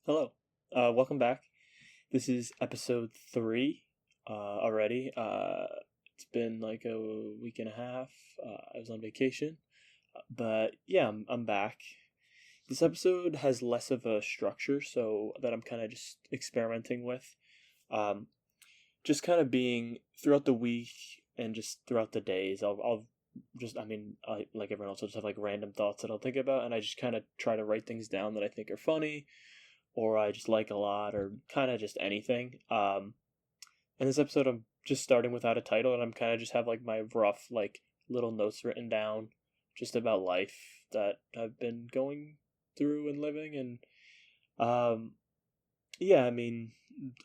Hello. Welcome back. This is episode 3 already. It's been like a week and a half. I was on vacation. But yeah, I'm back. This episode has less of a structure, so that I'm kind of just experimenting with. Um, just kind of being throughout the week and just throughout the days. I'll just, like everyone else, I'll just have like random thoughts that I'll think about, and I just kind of try to write things down that I think are funny or I just like a lot, or kind of just anything. In this episode, I'm just starting without a title, and I'm kind of just have like my rough like little notes written down, just about life that I've been going through and living, and um, yeah,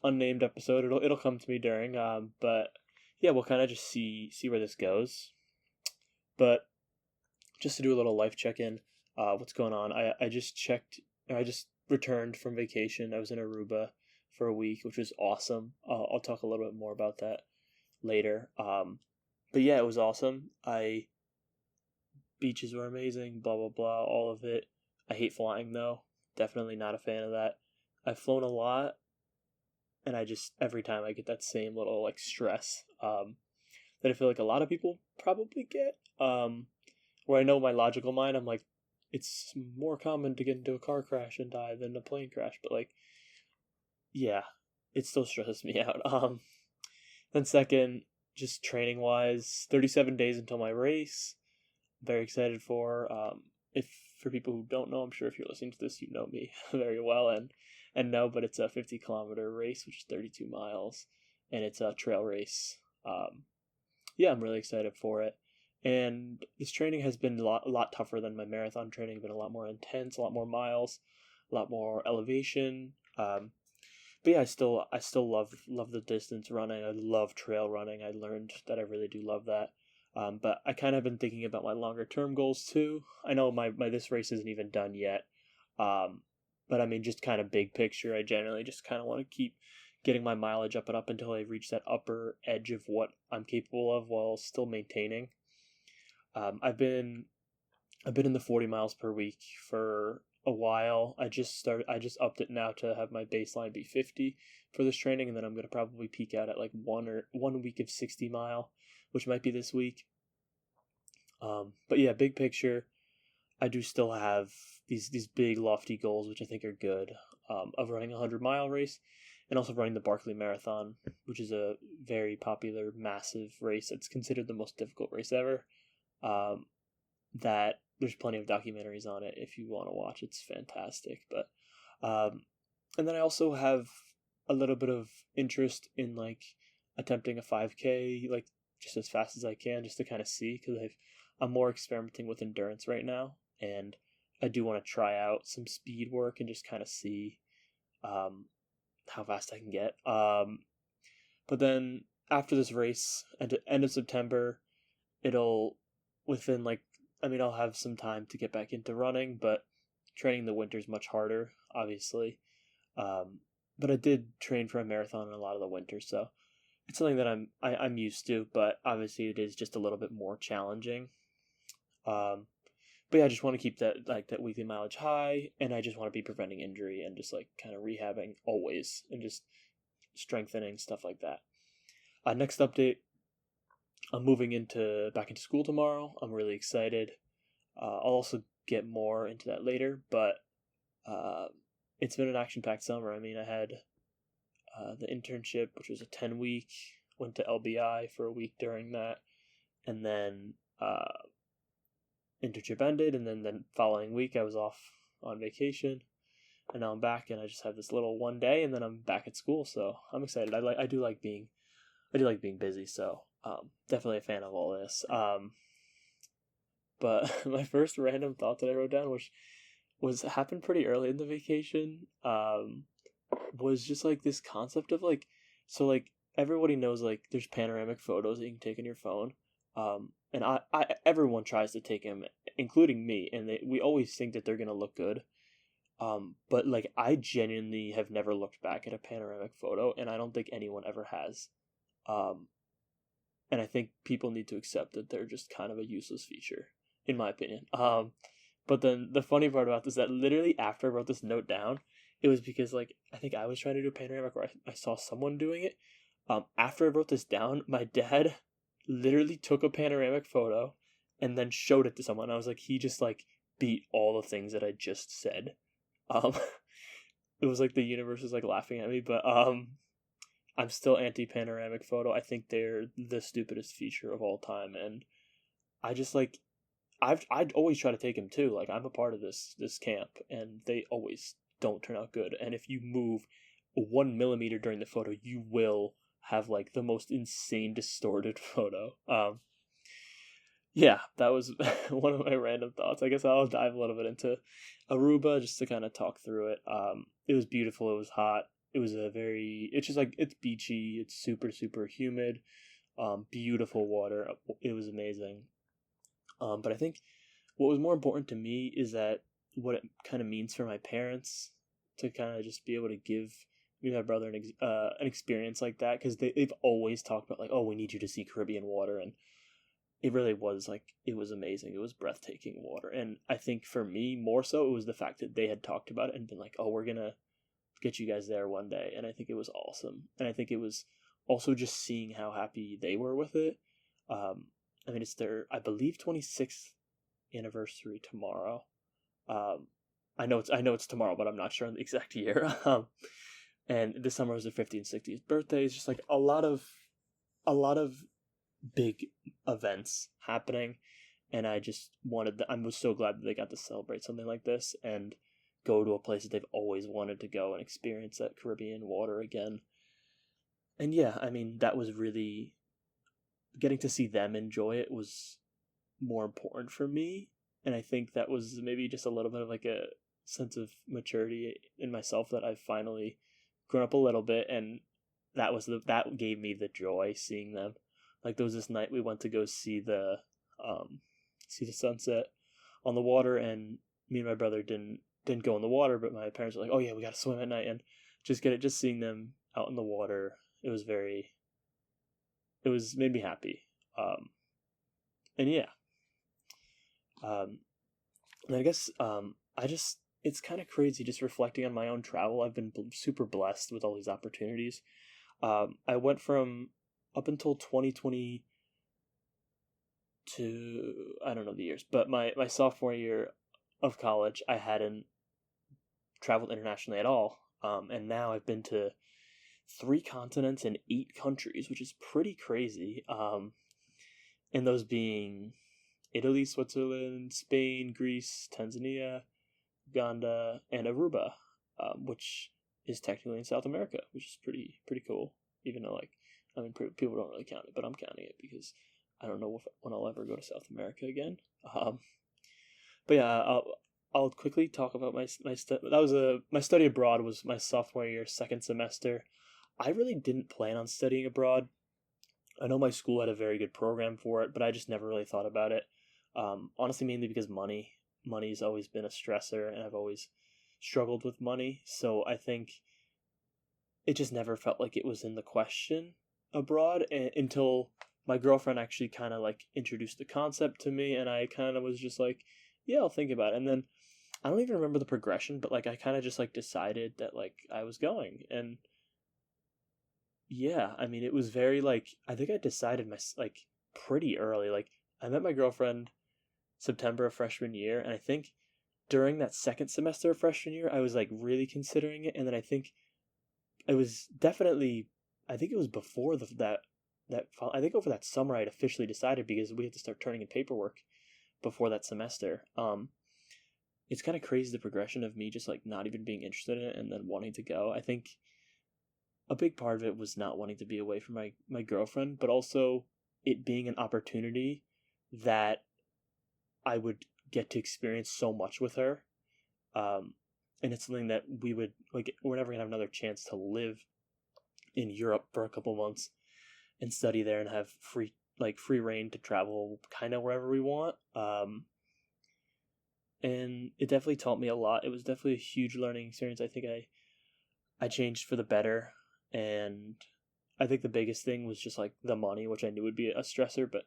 unnamed episode. It'll come to me during, but yeah, we'll kind of just see where this goes. But just to do a little life check in, what's going on? I just checked. I just returned from vacation. I was in Aruba for a week, which was awesome. I'll talk a little bit more about that later. But yeah, it was awesome. Beaches were amazing. Blah blah blah. All of it. I hate flying though. Definitely not a fan of that. I've flown a lot, and I just every time I get that same little like stress. That I feel like a lot of people probably get. Where I know my logical mind, I'm like, it's more common to get into a car crash and die than a plane crash, but like, yeah, it still stresses me out. Then second, just training wise, 37 days until my race. Very excited for. If for people who don't know, I'm sure if you're listening to this, you know me very well and know, but it's a 50-kilometer race, which is 32 miles, and it's a trail race. Yeah, I'm really excited for it. And this training has been a lot tougher than my marathon training. Been a lot more intense, a lot more miles, a lot more elevation. But yeah, I still love the distance running. I love trail running. I learned that I really do love that. But I kind of been thinking about my longer term goals too. I know my this race isn't even done yet. But I mean, just kind of big picture. I generally just kind of want to keep getting my mileage up and up until I reach that upper edge of what I'm capable of while still maintaining. I've been in the 40 miles per week for a while. I just upped it now to have my baseline be 50 for this training, and then I'm going to probably peak out at like 1 week of 60 mile, which might be this week. But yeah, big picture, I do still have these big lofty goals, which I think are good, of running a 100-mile race and also running the Barkley Marathon, which is a very popular, massive race. It's considered the most difficult race ever. Um, that there's plenty of documentaries on it if you want to watch. It's fantastic. But and then I also have a little bit of interest in like attempting a 5K like just as fast as I can, just to kind of see, because I'm more experimenting with endurance right now, and I do want to try out some speed work and just kind of see um, how fast I can get. But then after this race, at the end of September, it'll within like I'll have some time to get back into running, but training in the winter is much harder, obviously. Um, but I did train for a marathon in a lot of the winter, so it's something that I'm used to. But obviously, it is just a little bit more challenging. Um, but yeah, I just want to keep that weekly mileage high, and I just want to be preventing injury and just like kind of rehabbing always, and just strengthening stuff like that. Next update, I'm moving into back into school tomorrow. I'm really excited. I'll also get more into that later, but uh, it's been an action-packed summer. I had the internship, which was a 10-week. Went to LBI for a week during that, and then internship ended, and then the following week I was off on vacation, and now I'm back, and I just have this little one day, and then I'm back at school. So I'm excited. I do like being busy. So definitely a fan of all this. But my first random thought that I wrote down, which was happened pretty early in the vacation, was just like this concept of like, so like everybody knows like there's panoramic photos that you can take on your phone, and I everyone tries to take them, including me, and we always think that they're gonna look good. But like I genuinely have never looked back at a panoramic photo, and I don't think anyone ever has. Um, and I think people need to accept that they're just kind of a useless feature, in my opinion. But then the funny part about this is that literally after I wrote this note down, it was because like I think I was trying to do a panoramic, or I saw someone doing it. After I wrote this down, my dad literally took a panoramic photo and then showed it to someone. I was like, he just like beat all the things that I just said. Um, it was like the universe was like laughing at me, but I'm still anti panoramic photo. I think they're the stupidest feature of all time, and I just like I'd always try to take him too. Like I'm a part of this camp, and they always don't turn out good. And if you move 1 millimeter during the photo, you will have like the most insane distorted photo. Yeah, that was one of my random thoughts. I guess I'll dive a little bit into Aruba just to kind of talk through it. It was beautiful. It was hot. It was it's just like, it's beachy. It's super, super humid. Beautiful water. It was amazing. But I think what was more important to me is that what it kind of means for my parents to kind of just be able to give me and my brother an experience like that, because they've always talked about like, oh, we need you to see Caribbean water, and it really was like, it was amazing. It was breathtaking water. And I think for me, more so, it was the fact that they had talked about it and been like, oh, we're going to get you guys there one day. And I think it was awesome. And I think it was also just seeing how happy they were with it. I mean, it's their, I believe, 26th anniversary tomorrow. I know it's tomorrow, but I'm not sure on the exact year. And this summer was their 50th and 60th birthday. It's just like a lot of big events happening, and I was so glad that they got to celebrate something like this and go to a place that they've always wanted to go and experience that Caribbean water again. And yeah, I mean, that was really, getting to see them enjoy it was more important for me, and I think that was maybe just a little bit of like a sense of maturity in myself, that I've finally grown up a little bit, and that gave me the joy seeing them. Like there was this night we went to go see the sunset on the water, and me and my brother didn't go in the water, but my parents were like, "Oh yeah, we got to swim at night," and just seeing them out in the water, it was made me happy. And yeah, and I guess it's kind of crazy just reflecting on my own travel. I've been super blessed with all these opportunities. I went from, up until 2020 to, I don't know the years, but my sophomore year of college, I hadn't traveled internationally at all. And now I've been to 3 continents and 8 countries, which is pretty crazy. And those being Italy, Switzerland, Spain, Greece, Tanzania, Uganda, and Aruba, which is technically in South America, which is pretty cool. Even though, like, I mean, people don't really count it, but I'm counting it because I don't know when I'll ever go to South America again. But yeah, I'll quickly talk about my my study abroad was my sophomore year, second semester. I really didn't plan on studying abroad. I know my school had a very good program for it, but I just never really thought about it. Honestly, mainly because money's always been a stressor, and I've always struggled with money. So I think it just never felt like it was in the question abroad, until my girlfriend actually kind of like introduced the concept to me, and I kind of was just like, yeah, I'll think about it. And then I don't even remember the progression, but like I kind of just like decided that like I was going. And yeah, I mean, it was very like, I think I decided like pretty early. Like I met my girlfriend September of freshman year, and I think during that second semester of freshman year, I was like really considering it. And then I think it was definitely, I think it was before I think over that summer I had officially decided, because we had to start turning in paperwork before that semester. It's kind of crazy, the progression of me just like not even being interested in it and then wanting to go. I think a big part of it was not wanting to be away from my girlfriend, but also it being an opportunity that I would get to experience so much with her. And it's something that we're never gonna have another chance to live in Europe for a couple months and study there and have free reign to travel kind of wherever we want. And it definitely taught me a lot. It was definitely a huge learning experience. I think I changed for the better, and I think the biggest thing was just like the money, which I knew would be a stressor, but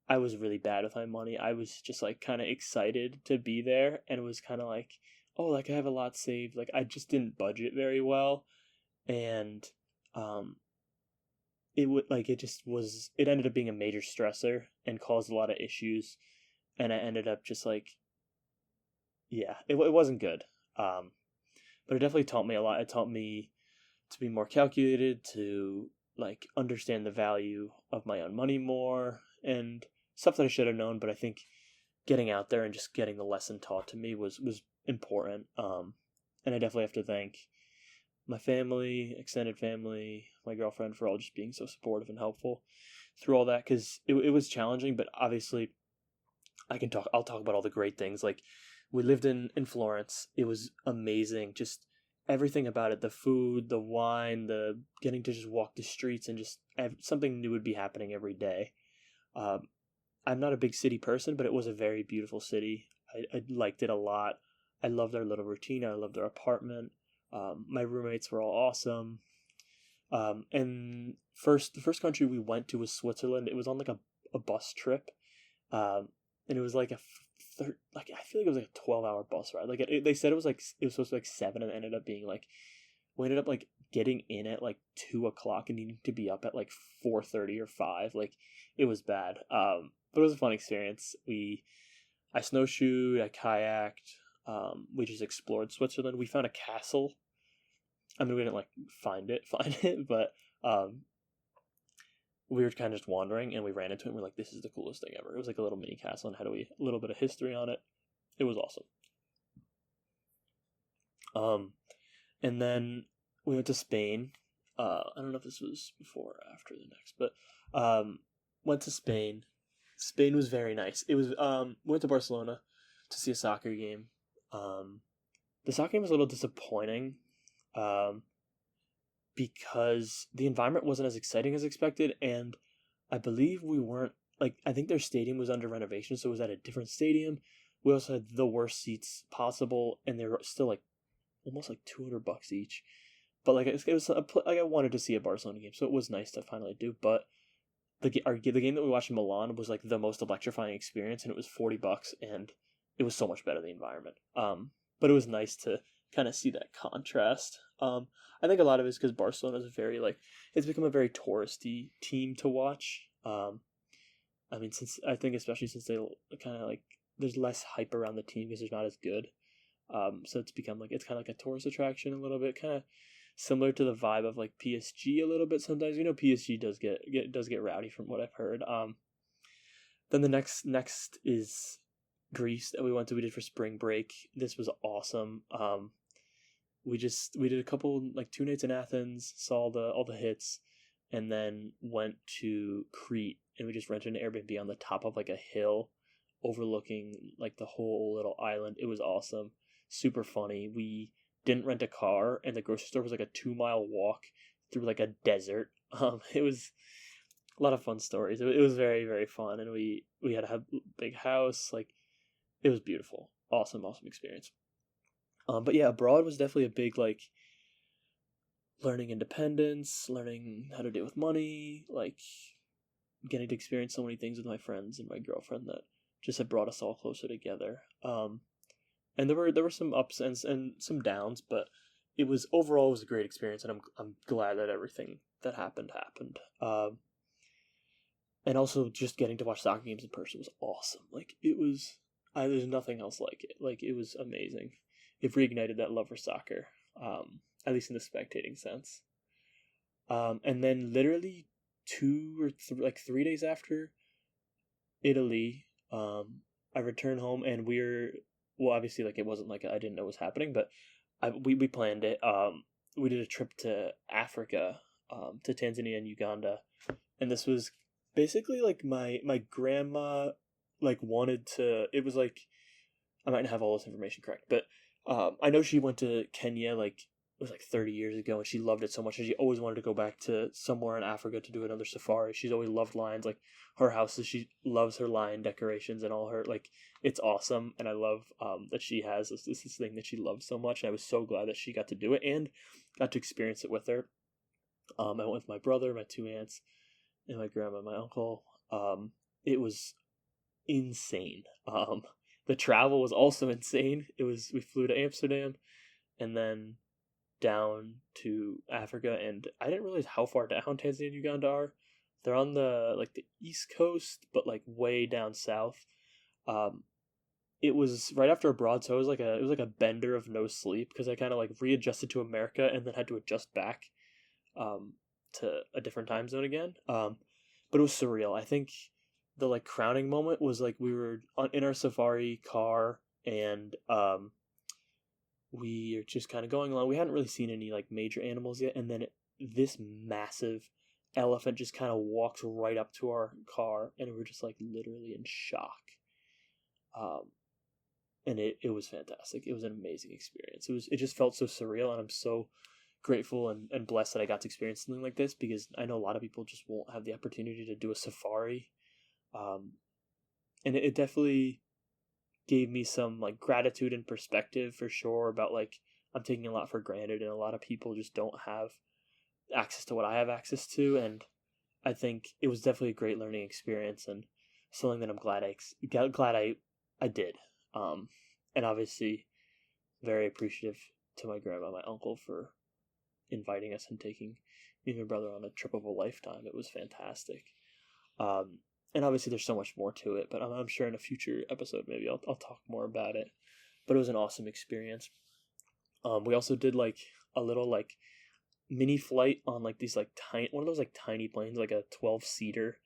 I was really bad with my money. I was just like kind of excited to be there, and it was kind of like, oh, like I have a lot saved. Like I just didn't budget very well, and um, it would like it just was. It ended up being a major stressor and caused a lot of issues, and I ended up just like, yeah, it wasn't good. Um, but it definitely taught me a lot. It taught me to be more calculated, to like understand the value of my own money more, and stuff that I should have known. But I think getting out there and just getting the lesson taught to me was important. And I definitely have to thank my family, extended family, my girlfriend for all just being so supportive and helpful through all that, because it was challenging, but obviously I'll talk about all the great things. Like we lived in Florence. It was amazing. Just everything about it, the food, the wine, the getting to just walk the streets and just something new would be happening every day. Um, I'm not a big city person, but it was a very beautiful city. I liked it a lot. I loved their little routine. I loved their apartment. My roommates were all awesome. And the first country we went to was Switzerland. It was on like a bus trip. And it was like like I feel like it was like a 12-hour bus ride. Like they said it was supposed to be like 7, and it ended up being like we ended up like getting in at like 2 o'clock and needing to be up at like 4:30 or 5. Like it was bad. But it was a fun experience. I snowshoed, I kayaked. We just explored Switzerland. We found a castle. I mean, we didn't like find it, but we were kind of just wandering and we ran into it and we're like, this is the coolest thing ever. It was like a little mini castle and had a little bit of history on it. It was awesome. And then we went to Spain. I don't know if this was before or after the next, but went to Spain. Spain was very nice. It was went to Barcelona to see a soccer game. The soccer game was a little disappointing. Because the environment wasn't as exciting as expected, and I believe we weren't like I think their stadium was under renovation, so it was at a different stadium. We also had the worst seats possible, and they were still like almost like $200 each. But like it was like I wanted to see a Barcelona game, so it was nice to finally do. But the game that we watched in Milan was like the most electrifying experience, and it was $40, and it was so much better the environment. But it was nice to kind of see that contrast. I think a lot of it is because Barcelona is very like it's become a very touristy team to watch. I mean, especially since they kind of like there's less hype around the team because they're not as good. So it's become like it's kind of like a tourist attraction a little bit, kind of similar to the vibe of like PSG a little bit. Sometimes PSG does get rowdy from what I've heard. Then the next is Greece that we went to. We did for spring break. This was awesome. We did a couple like 2 nights in Athens, saw all the hits, and then went to Crete and we just rented an Airbnb on the top of like a hill overlooking like the whole little island. It was awesome. Super funny. We didn't rent a car and the grocery store was like a 2-mile walk through like a desert. It was a lot of fun stories. It was very, very fun, and we had a big house. Like it was beautiful. Awesome experience. But yeah, abroad was definitely a big like learning independence, learning how to deal with money, like getting to experience so many things with my friends and my girlfriend that just have brought us all closer together. And there were some ups and some downs, but it was overall it was a great experience, and I'm glad that everything that happened. And also just getting to watch soccer games in person was awesome. Like it was, there's nothing else like it. Like it was amazing. It reignited that love for soccer, at least in the spectating sense. And then literally 3 days after Italy, I returned home and obviously like it wasn't like I didn't know what was happening, but we planned it. We did a trip to Africa, to Tanzania and Uganda, and this was basically like my grandma like wanted to. It was like I might not have all this information correct, but I know she went to Kenya like it was like 30 years ago, and she loved it so much, and she always wanted to go back to somewhere in Africa to do another safari. She's always loved lions. Like her houses, she loves her lion decorations and all her like it's awesome, and I love that she has this thing that she loves so much. And I was so glad that she got to do it and got to experience it with her. I went with my brother, my 2 aunts, and my grandma, and my uncle. it was insane. The travel was also insane. We flew to Amsterdam and then down to Africa, and I didn't realize how far down Tanzania and Uganda are. They're on the east coast, but like way down south. Um, it was right after abroad, so it was like a bender of no sleep because I kind of like readjusted to America and then had to adjust back um, to a different time zone again. But it was surreal. I think the like crowning moment was like we were in our safari car and we are just kind of going along. We hadn't really seen any like major animals yet, and then this massive elephant just kind of walks right up to our car, and we were just like literally in shock. Um, and it was fantastic. It was an amazing experience. It just felt so surreal, and I'm so grateful and blessed that I got to experience something like this because I know a lot of people just won't have the opportunity to do a safari. Um, and it definitely gave me some like gratitude and perspective for sure about like I'm taking a lot for granted and a lot of people just don't have access to what I have access to, and I think it was definitely a great learning experience and something that I'm glad I did. And obviously very appreciative to my grandma and my uncle for inviting us and taking me and my brother on a trip of a lifetime. It was fantastic. Um, and obviously there's so much more to it, but I'm sure in a future episode maybe I'll talk more about it. But it was an awesome experience. We also did like a little like mini flight on like these like tiny one of those like tiny planes, like a 12-seater.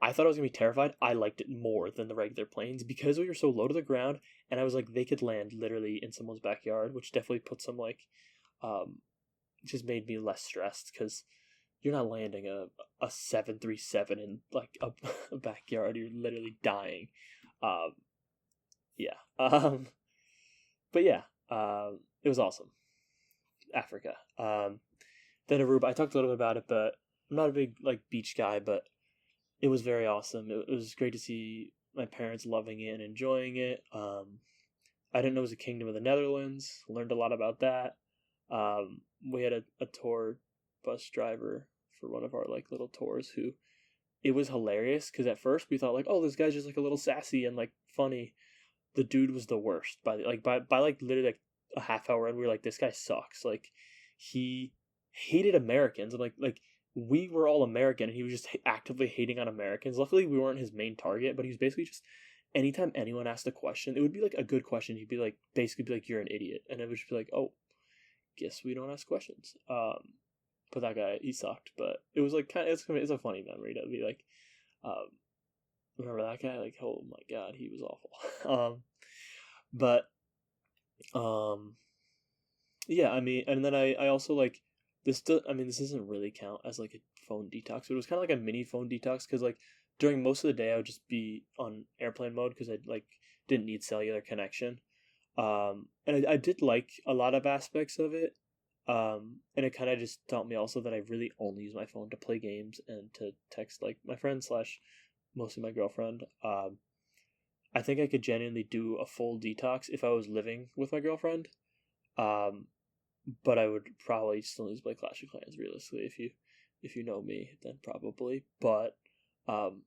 I thought I was gonna be terrified. I liked it more than the regular planes because we were so low to the ground, and I was like they could land literally in someone's backyard, which definitely put some like just made me less stressed because you're not landing a 737 in like a backyard. You're literally dying. Um, yeah. But yeah, it was awesome. Africa. Then Aruba. I talked a little bit about it, but I'm not a big like beach guy, but it was very awesome. It was great to see my parents loving it and enjoying it. I didn't know it was a kingdom of the Netherlands. Learned a lot about that. We had a tour bus driver for one of our like little tours who it was hilarious because at first we thought like, oh, this guy's just like a little sassy and like funny. The dude was the worst by like literally like a half hour and we were like, this guy sucks. Like he hated Americans. I'm like we were all American and he was just actively hating on Americans. Luckily we weren't his main target, but he was basically just anytime anyone asked a question, it would be like a good question. He'd be like basically be like, you're an idiot, and it would just be like, oh, guess we don't ask questions. But that guy, he sucked. But it was like it's a funny memory to be like, um, remember that guy? Like, oh my god, he was awful. But yeah, I mean, and then I also like this. I mean, this doesn't really count as like a phone detox, but it was kind of like a mini phone detox because like during most of the day I would just be on airplane mode because I like didn't need cellular connection. And I did like a lot of aspects of it. And it kind of just taught me also that I really only use my phone to play games and to text like my friends slash mostly my girlfriend. I think I could genuinely do a full detox if I was living with my girlfriend. Um, but I would probably still need to play Clash of Clans realistically if you know me, then probably. But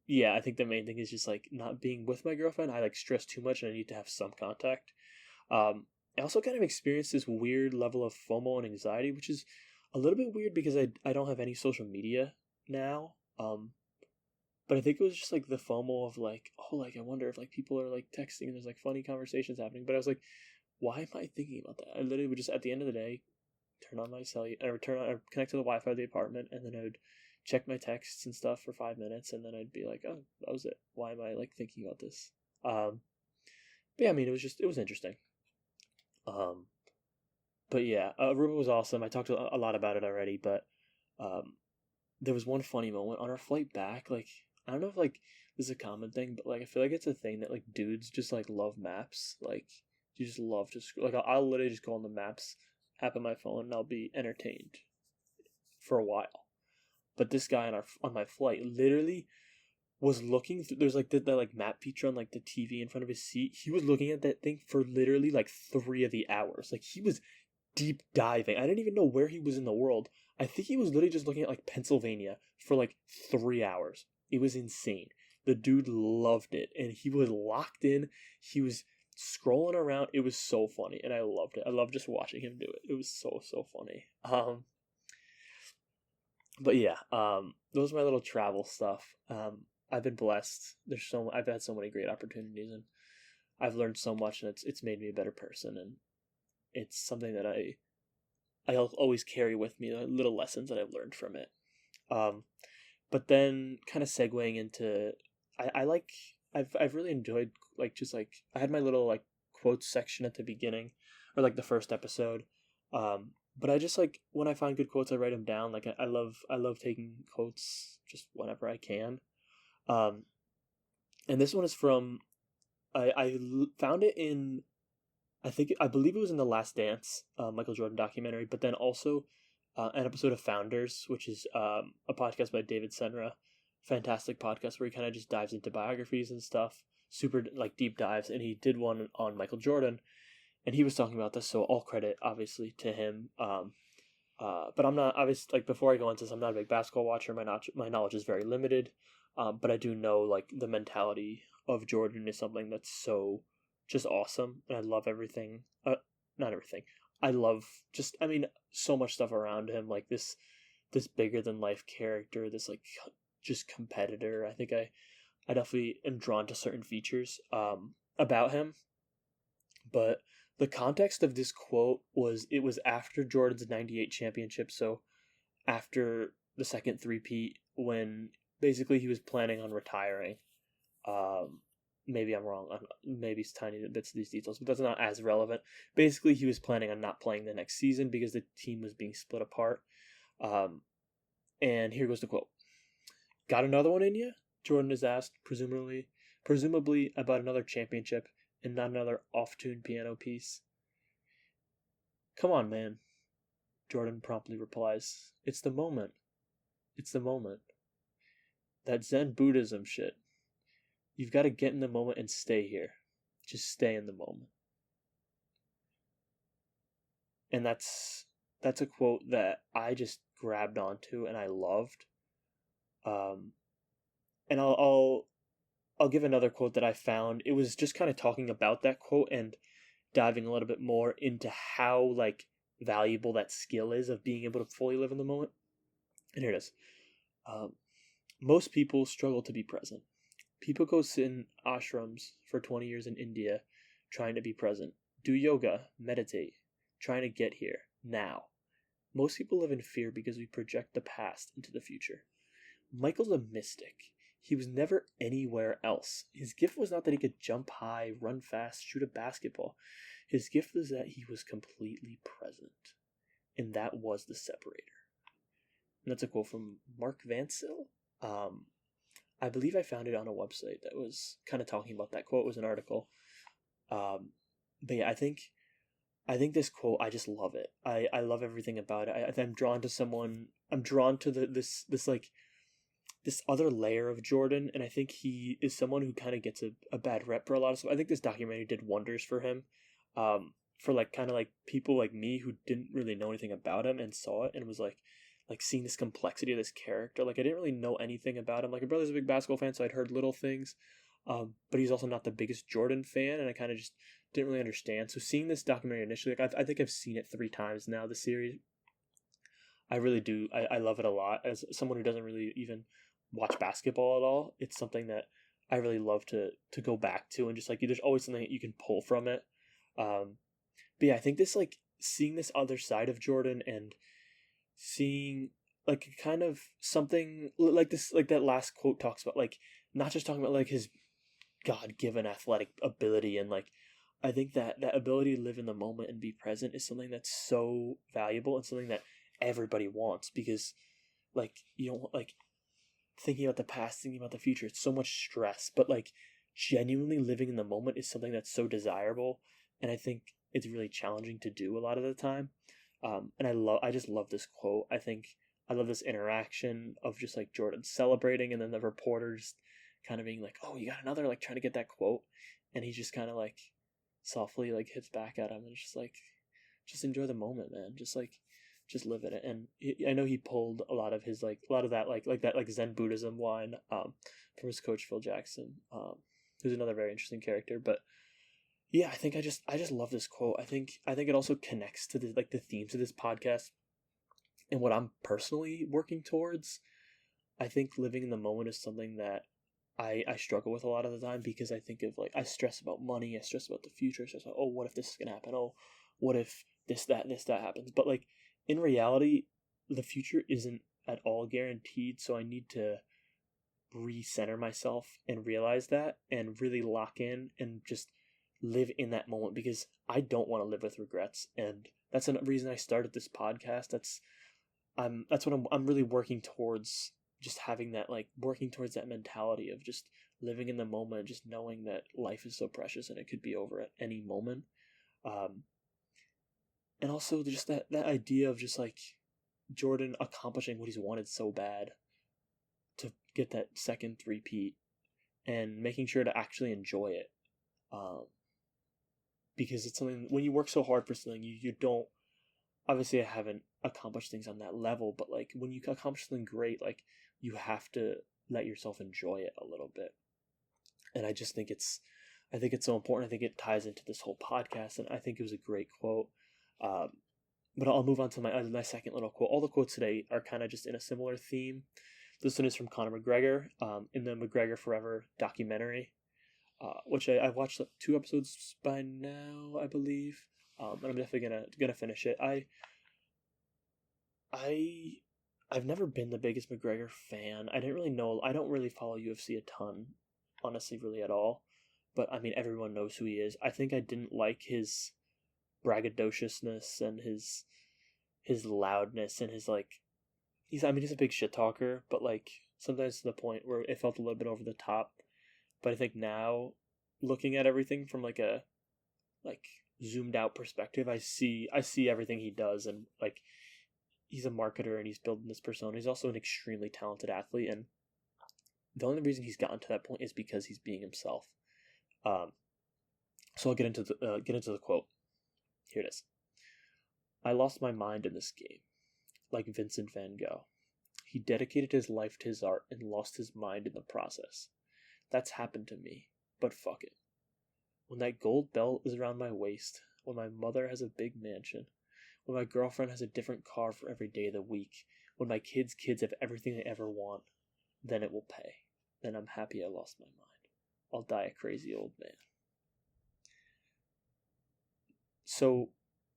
yeah, I think the main thing is just like not being with my girlfriend. I like stress too much and I need to have some contact. I also kind of experienced this weird level of FOMO and anxiety, which is a little bit weird because I don't have any social media now. But I think it was just like the FOMO of like, oh, like I wonder if like people are like texting and there's like funny conversations happening. But I was like, why am I thinking about that? I literally would just at the end of the day turn on my or connect to the Wi-Fi of the apartment, and then I would check my texts and stuff for 5 minutes, and then I'd be like, oh, that was it. Why am I like thinking about this? But yeah, I mean, it was interesting. Um, but yeah, Aruba was awesome. I talked a lot about it already, but um, there was one funny moment on our flight back. Like, I don't know if like this is a common thing, but like I feel like it's a thing that like dudes just like love maps. Like, you just love to like I'll literally just go on the maps app on my phone and I'll be entertained for a while. But this guy on my flight literally was looking through, there's like the like map feature on like the TV in front of his seat. He was looking at that thing for literally like 3 of the hours. Like he was deep diving. I didn't even know where he was in the world. I think he was literally just looking at like Pennsylvania for like 3 hours. It was insane. The dude loved it, and he was locked in. He was scrolling around. It was so funny, and I loved it. I loved just watching him do it. It was so funny. But yeah, those are my little travel stuff. I've been blessed. I've had so many great opportunities, and I've learned so much, and it's made me a better person, and it's something that I'll always carry with me, little lessons that I've learned from it. But then kind of segueing into, I've really enjoyed, like, just like I had my little like quotes section at the beginning, or like the first episode. But I just like when I find good quotes, I write them down. Like I love taking quotes just whenever I can. Um, and this one is from found it in, I believe it was in the Last Dance, Michael Jordan documentary, but then also an episode of Founders, which is a podcast by David Senra, fantastic podcast where he kind of just dives into biographies and stuff, super like deep dives, and he did one on Michael Jordan, and he was talking about this, so all credit obviously to him. But I'm not obviously, like, before I go into this, I'm not a big basketball watcher. My knowledge is very limited, but I do know like the mentality of Jordan is something that's so just awesome, and I love everything. Not everything. I love just, I mean, so much stuff around him, like this bigger than life character, this like just competitor. I think I definitely am drawn to certain features about him. But the context of this quote was, it was after Jordan's 98 championship, so after the second three-peat, when basically he was planning on retiring. Maybe I'm wrong. Maybe it's tiny bits of these details, but that's not as relevant. Basically, he was planning on not playing the next season because the team was being split apart. And here goes the quote. Got another one in you? Jordan is asked, presumably about another championship and not another off-tune piano piece. Come on, man, Jordan promptly replies. It's the moment. It's the moment. That Zen Buddhism shit. You've got to get in the moment and stay here. Just stay in the moment. And that's a quote that I just grabbed onto and I loved. And I'll give another quote that I found. It was just kind of talking about that quote and diving a little bit more into how like valuable that skill is of being able to fully live in the moment. And here it is. Most people struggle to be present. People go sit in ashrams for 20 years in India trying to be present. Do yoga, meditate, trying to get here, now. Most people live in fear because we project the past into the future. Michael's a mystic. He was never anywhere else. His gift was not that he could jump high, run fast, shoot a basketball. His gift was that he was completely present. And that was the separator. And that's a quote from Mark Vancil. I believe I found it on a website that was kind of talking about that quote. It was an article. But yeah, I think this quote, I just love it. I love everything about it. I'm drawn to someone. I'm drawn to this other layer of Jordan, and I think he is someone who kind of gets a bad rep for a lot of stuff. I think this documentary did wonders for him. For like kind of like people like me who didn't really know anything about him and saw it and was like seeing this complexity of this character. Like I didn't really know anything about him. Like my brother's a big basketball fan, so I'd heard little things. But he's also not the biggest Jordan fan, and I kind of just didn't really understand. So seeing this documentary initially, like I think I've seen it 3 times now, the series. I really do. I love it a lot. As someone who doesn't really even watch basketball at all, it's something that I really love to go back to, and just like there's always something that you can pull from it. But yeah, I think this like seeing this other side of Jordan and seeing like kind of something like this, like that last quote talks about, like not just talking about like his God-given athletic ability, and like I think that ability to live in the moment and be present is something that's so valuable and something that everybody wants, because like you don't like thinking about the past, thinking about the future, it's so much stress, but like genuinely living in the moment is something that's so desirable, and I think it's really challenging to do a lot of the time. And I just love this quote. I love this interaction of just like Jordan celebrating, and then the reporter just kind of being like, "Oh, you got another," like trying to get that quote, and he just kind of like softly like hits back at him, and it's just like, just enjoy the moment, man. Just live in it. And I know he pulled a lot of his like a lot of that like that like Zen Buddhism line from his coach Phil Jackson, who's another very interesting character. But yeah, I think I just love this quote. I think it also connects to the themes of this podcast and what I'm personally working towards. I think living in the moment is something that I struggle with a lot of the time, because I think of I stress about money, I stress about the future, I stress about, oh, what if this is gonna happen? Oh, what if this, that happens? But in reality, the future isn't at all guaranteed, so I need to recenter myself and realize that and really lock in and just live in that moment, because I don't want to live with regrets. And that's a reason I started this podcast. That's what I'm really working towards, just having that working towards that mentality of just living in the moment, just knowing that life is so precious and it could be over at any moment. And also just that idea of just Jordan accomplishing what he's wanted so bad to get that second three-peat, and making sure to actually enjoy it. Because it's something, when you work so hard for something, you don't, obviously I haven't accomplished things on that level, but when you accomplish something great, you have to let yourself enjoy it a little bit. And I just think it's so important. I think it ties into this whole podcast, and I think it was a great quote. But I'll move on to my second little quote. All the quotes today are kind of just in a similar theme. This one is from Conor McGregor, in the McGregor Forever documentary, which I've watched 2 episodes by now, I believe. And I'm definitely gonna finish it. I've never been the biggest McGregor fan. I don't really follow UFC a ton, honestly, really at all. But I mean, everyone knows who he is. I think I didn't like his braggadociousness and his loudness and his he's a big shit talker, but sometimes to the point where it felt a little bit over the top. But I think now, looking at everything from a zoomed out perspective, I see everything he does, and he's a marketer and he's building this persona. He's also an extremely talented athlete, and the only reason he's gotten to that point is because he's being himself. So I'll get into the quote. Here it is. I lost my mind in this game, like Vincent van Gogh. He dedicated his life to his art and lost his mind in the process. That's happened to me, but fuck it. When that gold belt is around my waist, when my mother has a big mansion, when my girlfriend has a different car for every day of the week, when my kids' have everything they ever want, then it will pay. Then I'm happy I lost my mind. I'll die a crazy old man. So,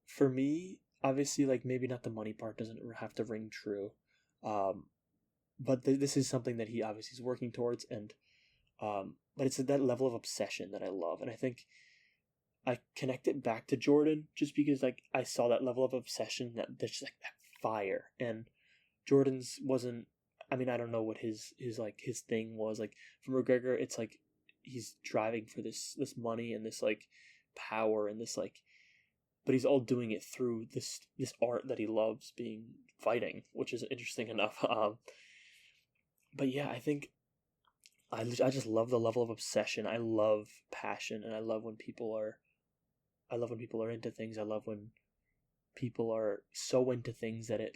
for me, obviously, maybe not the money part doesn't have to ring true, but this is something that he obviously is working towards, and but it's that level of obsession that I love, and I think I connect it back to Jordan just because I saw that level of obsession, that there's just that fire, and Jordan's wasn't. I mean, I don't know what his thing was. For McGregor, it's he's driving for this money and this power and this but he's all doing it through this art that he loves, being fighting, which is interesting enough. But yeah, I think I just love the level of obsession. I love passion, and I love when people are into things. I love when people are so into things that it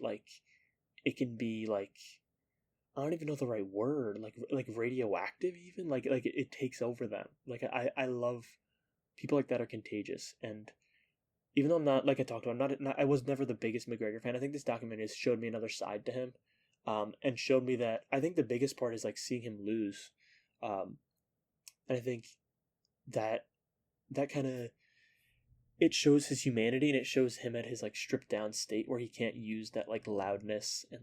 can be I don't even know the right word, radioactive even, it takes over them. I love people like that are contagious. And even though I'm not, like I talked about, I was never the biggest McGregor fan. I think this documentary has showed me another side to him, and showed me that I think the biggest part is seeing him lose, and I think that kind of, it shows his humanity, and it shows him at his stripped down state where he can't use that loudness, and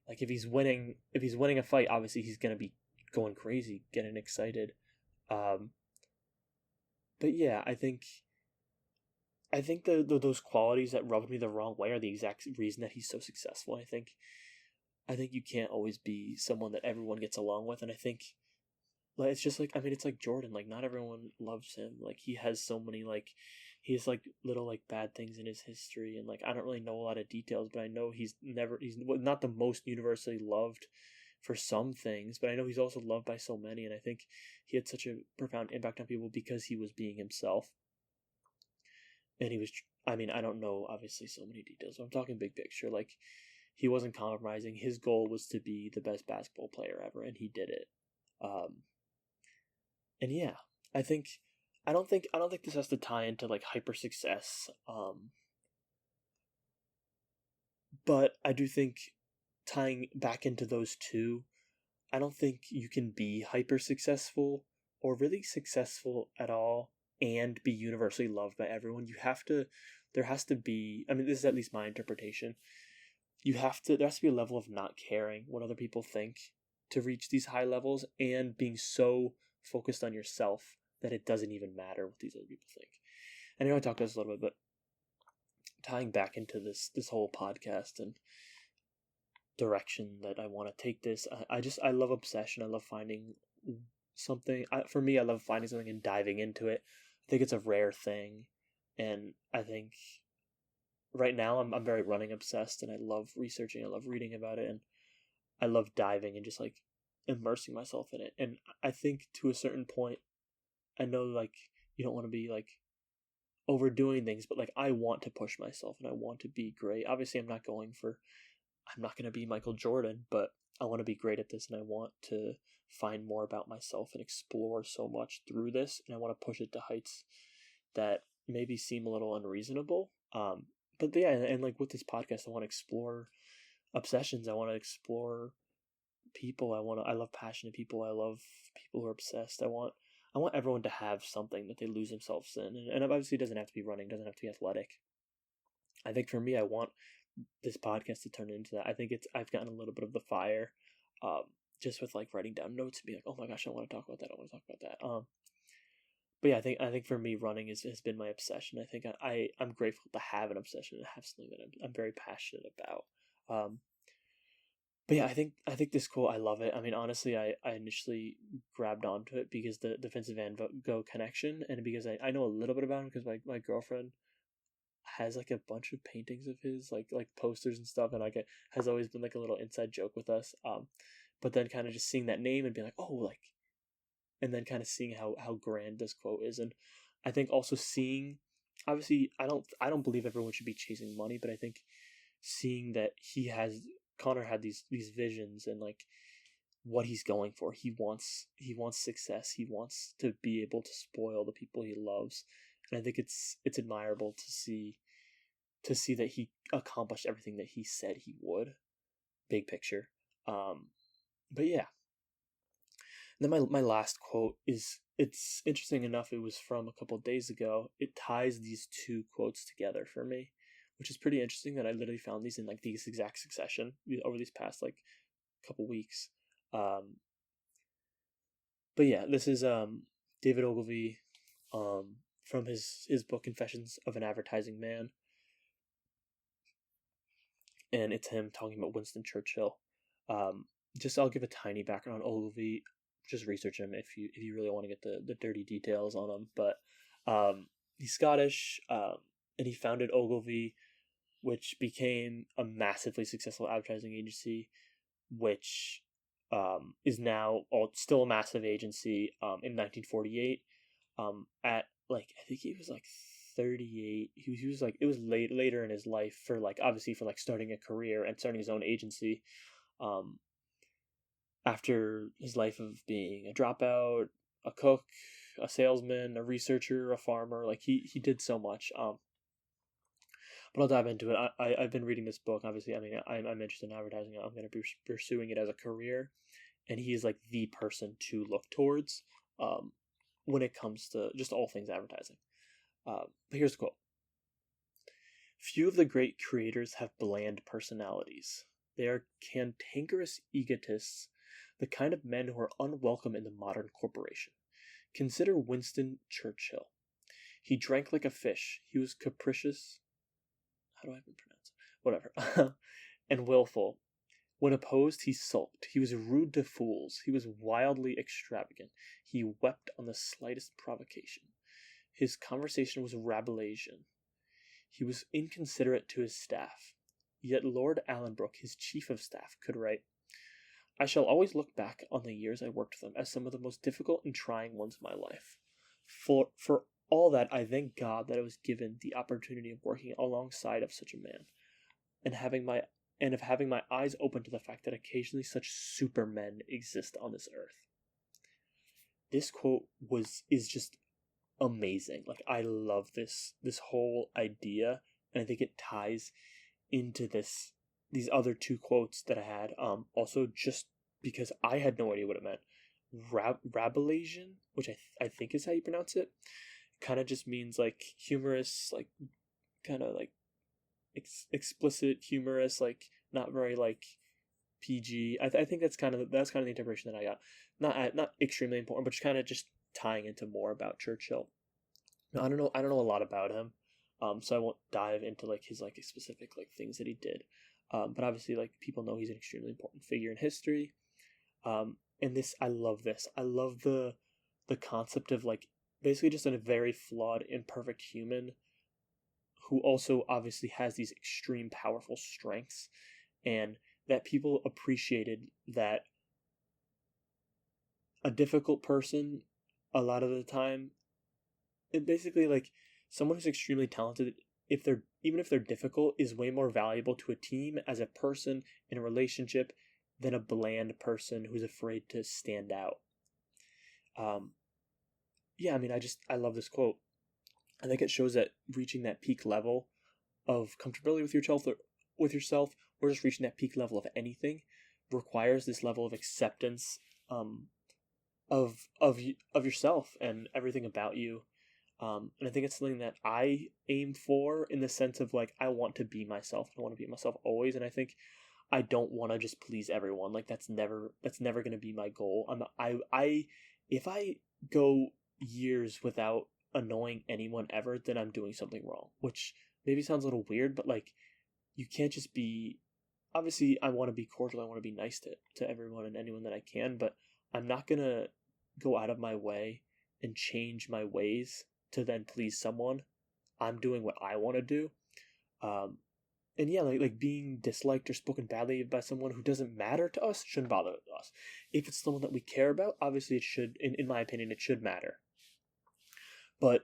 if he's winning a fight, obviously he's gonna be going crazy, getting excited. But yeah, I think those qualities that rubbed me the wrong way are the exact reason that he's so successful. I think you can't always be someone that everyone gets along with, and I think it's just it's like Jordan. Not everyone loves him. He has so many he has little bad things in his history, and I don't really know a lot of details, but I know he's not the most universally loved for some things, but I know he's also loved by so many, and I think he had such a profound impact on people because he was being himself. And he was, I don't know, obviously, so many details, but I'm talking big picture. He wasn't compromising. His goal was to be the best basketball player ever, and he did it. And yeah, I think I don't think this has to tie into like hyper success. But I do think tying back into those two, I don't think you can be hyper successful or really successful at all and be universally loved by everyone. There has to be, I mean, this is at least my interpretation. There has to be a level of not caring what other people think to reach these high levels and being so focused on yourself that it doesn't even matter what these other people think. And I know I talked about this a little bit, but tying back into this whole podcast and direction that I want to take this, I love obsession. I love finding something. For me, I love finding something and diving into it. I think it's a rare thing, and I think right now I'm very running obsessed, and I love researching. I love reading about it, and I love diving and just like immersing myself in it. And I think to a certain point, I know like you don't want to be like overdoing things, but like I want to push myself and I want to be great. Obviously, I'm not going to be Michael Jordan, but I want to be great at this and I want to find more about myself and explore so much through this. And I want to push it to heights that maybe seem a little unreasonable. But yeah, and like with this podcast, I want to explore obsessions. I want to explore people. I love passionate people. I love people who are obsessed. I want everyone to have something that they lose themselves in. And obviously it doesn't have to be running, doesn't have to be athletic. I think for me, I want this podcast to turn into that. I think I've gotten a little bit of the fire, just with like writing down notes and being like, oh my gosh, I want to talk about that. I want to talk about that. But yeah, I think for me, running has been my obsession. I think I'm grateful to have an obsession and have something that I'm very passionate about. But yeah, I think this quote, I love it. I mean, honestly, I initially grabbed onto it because the Vincent Van Gogh connection, and because I know a little bit about him because my girlfriend has like a bunch of paintings of his, like posters and stuff, and like it has always been like a little inside joke with us. But then kind of just seeing that name and being like, oh, like, and then kind of seeing how grand this quote is, and I think also seeing, obviously, I don't believe everyone should be chasing money, but I think seeing that Connor had these visions and like what he's going for. He wants success. He wants to be able to spoil the people he loves. And I think it's admirable to see that he accomplished everything that he said he would. Big picture. But yeah. And then my last quote it's interesting enough, it was from a couple of days ago. It ties these two quotes together for me, which is pretty interesting that I literally found these in like these exact succession over these past like couple weeks. But yeah, this is David Ogilvy, from his book Confessions of an Advertising Man, and it's him talking about Winston Churchill. Just I'll give a tiny background on Ogilvy. Just research him if you really want to get the dirty details on him. But he's Scottish, and he founded Ogilvy, which became a massively successful advertising agency, which is now still a massive agency. In 1948, at like I think he was like 38. He was like, it was later in his life for like obviously for like starting a career and starting his own agency. After his life of being a dropout, a cook, a salesman, a researcher, a farmer, like he did so much. But I'll dive into it. I've been reading this book. Obviously, I mean, I'm interested in advertising. I'm going to be pursuing it as a career, and he is like the person to look towards when it comes to just all things advertising. But here's the quote: "Few of the great creators have bland personalities. They are cantankerous egotists, the kind of men who are unwelcome in the modern corporation. Consider Winston Churchill. He drank like a fish. He was capricious." How do I even pronounce it? Whatever. "And willful. When opposed, he sulked. He was rude to fools. He was wildly extravagant. He wept on the slightest provocation. His conversation was Rabelaisian. He was inconsiderate to his staff. Yet Lord Alanbrooke, his chief of staff, could write, 'I shall always look back on the years I worked with him as some of the most difficult and trying ones of my life. For all that, I thank God that I was given the opportunity of working alongside of such a man, and having my eyes open to the fact that occasionally such supermen exist on this earth.'" this quote is just amazing. Like, I love this whole idea, and I think it ties into these other two quotes that I had. Also, just because I had no idea what it meant. Rabelasian, which I think is how you pronounce it, kind of just means like humorous, like kind of like explicit humorous, like not very like PG. I think that's kind of the interpretation that I got. Not extremely important, but just kind of just tying into more about Churchill. Now, I don't know a lot about him, so I won't dive into like his like specific like things that he did. But obviously, like, people know he's an extremely important figure in history. And this, I love this. I love the concept of like basically just a very flawed, imperfect human who also obviously has these extreme powerful strengths, and that people appreciated that a difficult person a lot of the time, it basically like someone who's extremely talented, if they're even if they're difficult, is way more valuable to a team as a person in a relationship than a bland person who's afraid to stand out. Yeah, I mean, I love this quote. I think it shows that reaching that peak level of comfortability with yourself, or just reaching that peak level of anything, requires this level of acceptance, of yourself and everything about you. And I think it's something that I aim for, in the sense of like, I want to be myself. I want to be myself always, and I think I don't want to just please everyone. Like, that's never going to be my goal. If I go years without annoying anyone ever, then I'm doing something wrong, which maybe sounds a little weird, but like, you can't just be, obviously I want to be cordial, I want to be nice to everyone and anyone that I can, but I'm not going to go out of my way and change my ways to then please someone. I'm doing what I want to do. And yeah, like being disliked or spoken badly by someone who doesn't matter to us shouldn't bother us. If it's someone that we care about, obviously it should, in my opinion, it should matter. But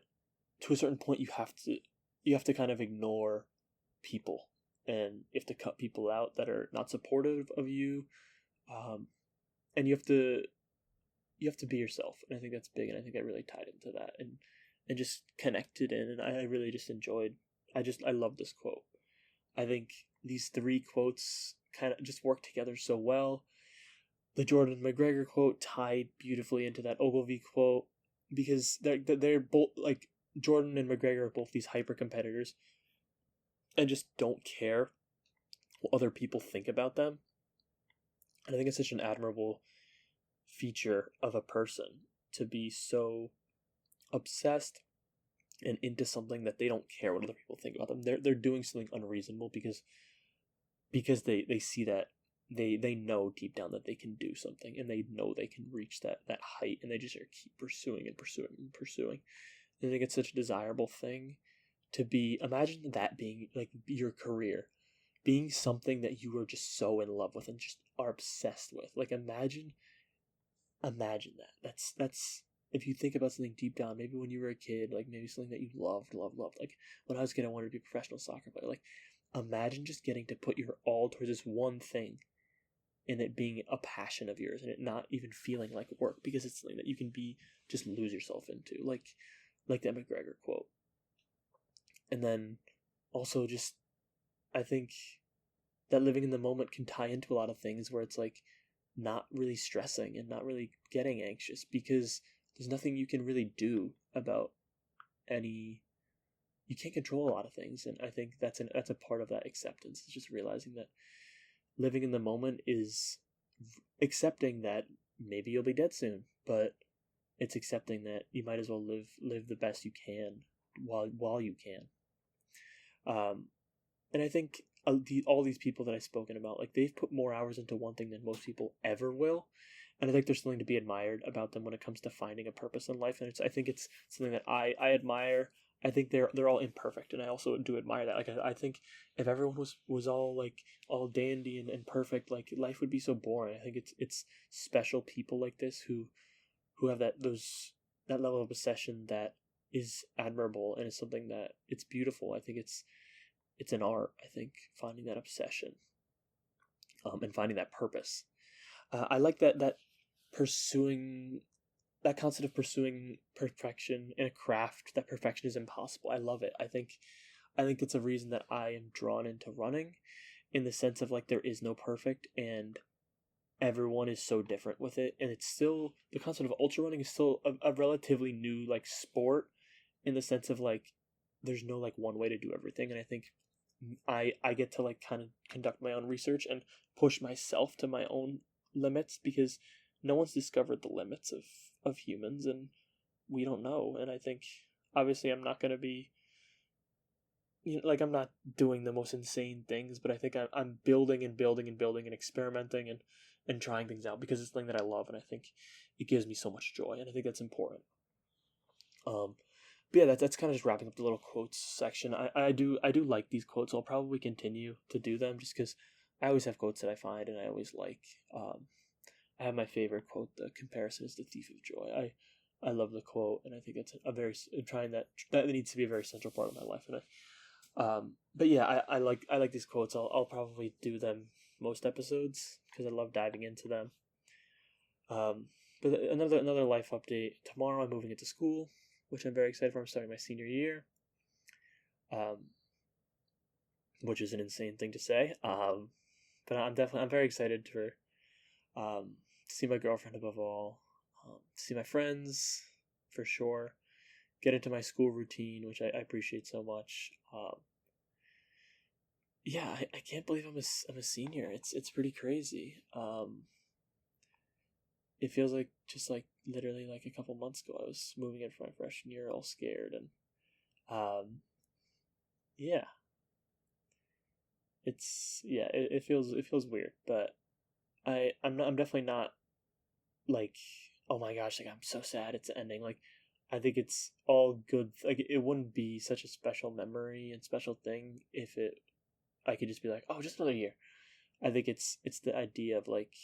to a certain point, you have to kind of ignore people, and you have to cut people out that are not supportive of you. And you have to be yourself, and I think that's big, and I think I really tied into that, and just connected in, and I really just enjoyed. I love this quote. I think these three quotes kind of just work together so well. The Jordan McGregor quote tied beautifully into that Ogilvy quote, because they're both like, Jordan and McGregor are both these hyper competitors and just don't care what other people think about them. And I think it's such an admirable feature of a person to be so obsessed and into something that they don't care what other people think about them. They're doing something unreasonable because they see that they know deep down that they can do something, and they know they can reach that height, and they just keep pursuing and pursuing and pursuing. And I think it's such a desirable thing to be. Imagine that being like your career, being something that you are just so in love with and just are obsessed with. Like, imagine that. That's if you think about something deep down, maybe when you were a kid, like maybe something that you loved. Like, when I was a kid, I wanted to be a professional soccer player. Like, imagine just getting to put your all towards this one thing, and it being a passion of yours, and it not even feeling like work, because it's something that you can just lose yourself into, like that McGregor quote. And then also, just, I think that living in the moment can tie into a lot of things, where it's like not really stressing and not really getting anxious, because there's nothing you can really do about you can't control a lot of things. And I think that's a part of that acceptance. It's just realizing that living in the moment is accepting that maybe you'll be dead soon, but it's accepting that you might as well live the best you can while you can. And I think all these people that I've spoken about, like, they've put more hours into one thing than most people ever will. And I think there's something to be admired about them when it comes to finding a purpose in life. And I think it's something that I admire. I think they're all imperfect, and I also do admire that. Like, I think if everyone was all like all dandy and perfect, like, life would be so boring. I think it's special people like this who have that level of obsession that is admirable, and it's something that it's beautiful. I think it's an art. I think finding that obsession, and finding that purpose. I like that pursuing that concept of pursuing perfection in a craft, that perfection is impossible. I love it. I think it's a reason that I am drawn into running, in the sense of like there is no perfect, and everyone is so different with it, and it's still, the concept of ultra running is still a relatively new like sport, in the sense of like there's no like one way to do everything, and I think I get to like kind of conduct my own research and push myself to my own limits, because no one's discovered the limits of humans, and we don't know. And I think obviously I'm not going to be, like I'm not doing the most insane things, but I think I'm building and building and building and experimenting and trying things out, because it's something that I love, and I think it gives me so much joy, and I think that's important. But yeah, that's kind of just wrapping up the little quotes section. I do like these quotes. I'll probably continue to do them, just because I always have quotes that I find and I always like. I have my favorite quote. The comparison is the thief of joy. I love the quote, and I think it's a very, I'm trying that needs to be a very central part of my life. And but yeah, I like these quotes. I'll probably do them most episodes, because I love diving into them. But another life update. Tomorrow I'm moving into school, which I'm very excited for. I'm starting my senior year, which is an insane thing to say. But I'm very excited for to see my girlfriend above all, to see my friends for sure, get into my school routine, which I appreciate so much. Yeah, I can't believe I'm a senior. It's pretty crazy. It feels like just like literally like a couple months ago I was moving in for my freshman year, all scared, and yeah, it feels weird, but I'm definitely not like, oh my gosh, like I'm so sad it's ending. Like I think it's all good. Like it wouldn't be such a special memory and special thing if it I could just be like, oh, just another year. I think it's the idea of like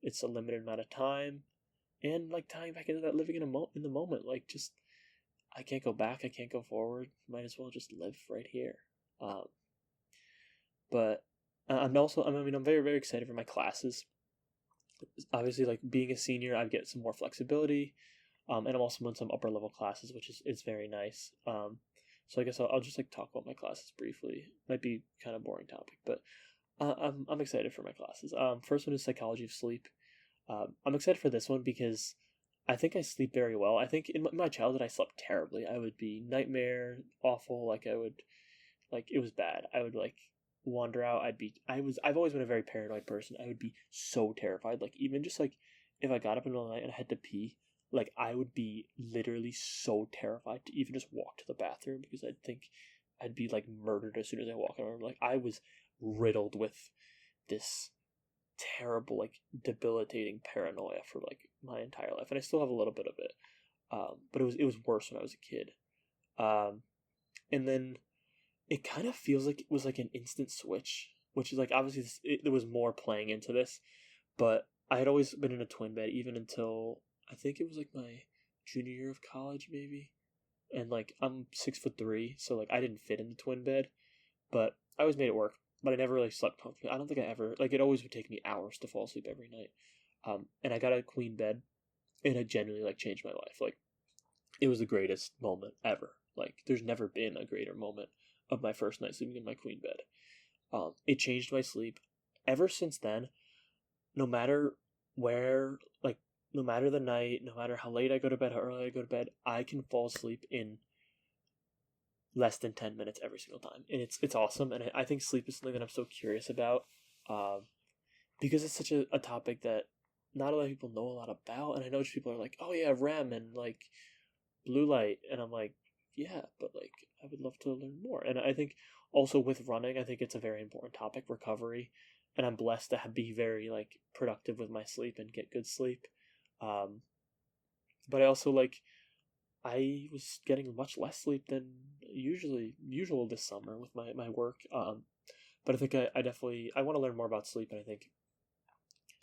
it's a limited amount of time, and like tying back into that living in the moment. Like just I can't go back, I can't go forward. Might as well just live right here. Um, but I'm very very excited for my classes. Obviously, like being a senior, I get some more flexibility, and I'm also in some upper level classes, which is very nice. So I guess I'll just like talk about my classes briefly. Might be kind of boring topic, but I'm excited for my classes. First one is psychology of sleep. I'm excited for this one because I think I sleep very well. I think in my childhood I slept terribly. I would be nightmare awful. Like I would, like it was bad. I would like wander out. I've always been a very paranoid person. I would be so terrified. Like even just like if I got up in the middle of the night and I had to pee, like I would be literally so terrified to even just walk to the bathroom, because I'd think I'd be like murdered as soon as I walk in the room. Like I was riddled with this terrible, like debilitating paranoia for like my entire life, and I still have a little bit of it. But it was worse when I was a kid. And then it kind of feels like it was like an instant switch, which is like obviously there was more playing into this, but I had always been in a twin bed even until I think it was like my junior year of college maybe, and like I'm 6'3", so like I didn't fit in the twin bed, but I always made it work. But I never really slept comfortably. I don't think I ever, like it always would take me hours to fall asleep every night. And I got a queen bed, and it genuinely like changed my life. Like it was the greatest moment ever. Like there's never been a greater moment of my first night sleeping in my queen bed. It changed my sleep. Ever since then, no matter where, like no matter the night, no matter how late I go to bed, how early I go to bed, I can fall asleep in less than 10 minutes every single time, and it's awesome. And I think sleep is something that I'm so curious about, because it's such a topic that not a lot of people know a lot about. And I know people are like, oh yeah, REM and like blue light, and I'm like, yeah, but like I would love to learn more. And I think also with running, I think it's a very important topic, recovery, and I'm blessed to be very like productive with my sleep and get good sleep. But I also like I was getting much less sleep than usual this summer with my work. But I think I definitely I want to learn more about sleep, and I think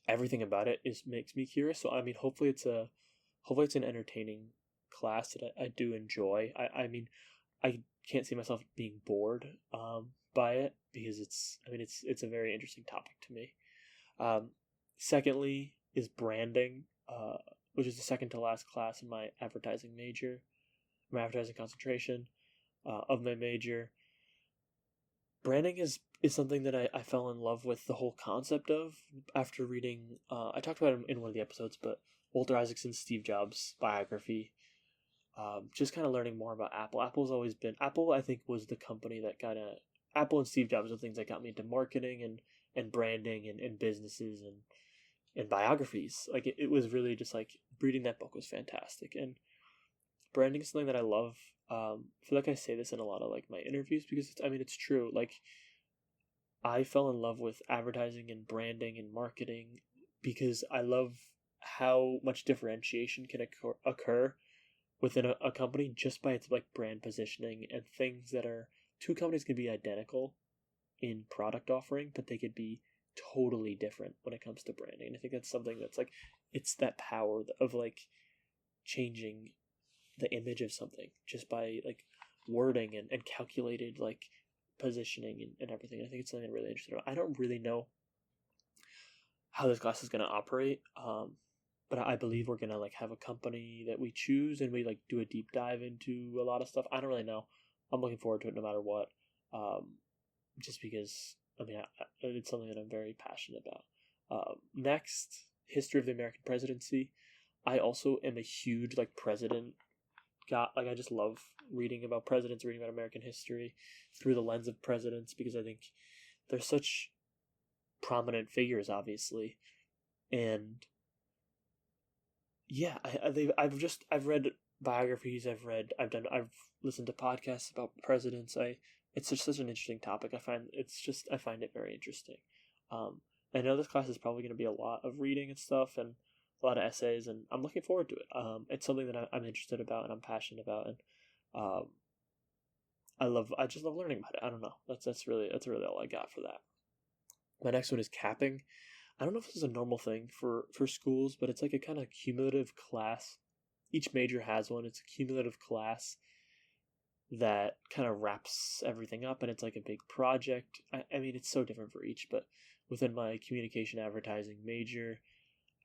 everything about it makes me curious. So I mean, hopefully it's an entertaining class that I do enjoy. I mean, I can't see myself being bored by it, because it's a very interesting topic to me. Secondly is branding. which is the second to last class in my advertising major, my advertising concentration of my major. Branding is something that I fell in love with the whole concept of after reading. I talked about it in one of the episode's, but Walter Isaacson's Steve Jobs biography. Just kind of learning more about Apple. Apple's always been Apple. I think was the company that Apple and Steve Jobs are the things that got me into marketing and branding and businesses and biographies. Like it was really just like reading that book was fantastic, and branding is something that I love. I feel like I say this in a lot of like my interviews because it's true. Like I fell in love with advertising and branding and marketing because I love how much differentiation can occur within a company just by its like brand positioning and things that are two companies can be identical in product offering, but they could be totally different when it comes to branding. And I think that's something that's like it's that power of like changing the image of something just by like wording and calculated like positioning and everything. I think it's something I'm really interested in. I don't really know how this class is going to operate, but I believe we're going to like have a company that we choose and we like do a deep dive into a lot of stuff. I don't really know. I'm looking forward to it no matter what, just because it's something that I'm very passionate about. Next, history of the American presidency. I also am a huge like president. I just love reading about presidents, reading about American history through the lens of presidents because I think they're such prominent figures, obviously, and yeah, I've read biographies, I've listened to podcasts about presidents. It's just such an interesting topic. I find it very interesting. I know this class is probably going to be a lot of reading and stuff and a lot of essays, and I'm looking forward to it. It's something that I'm interested about and I'm passionate about, and I just love learning about it. I don't know. That's really all I got for that. My next one is capping. I don't know if this is a normal thing for schools, but it's like a kind of cumulative class. Each major has one. It's a cumulative class that kind of wraps everything up, and it's like a big project. I mean, it's so different for each, but within my communication advertising major,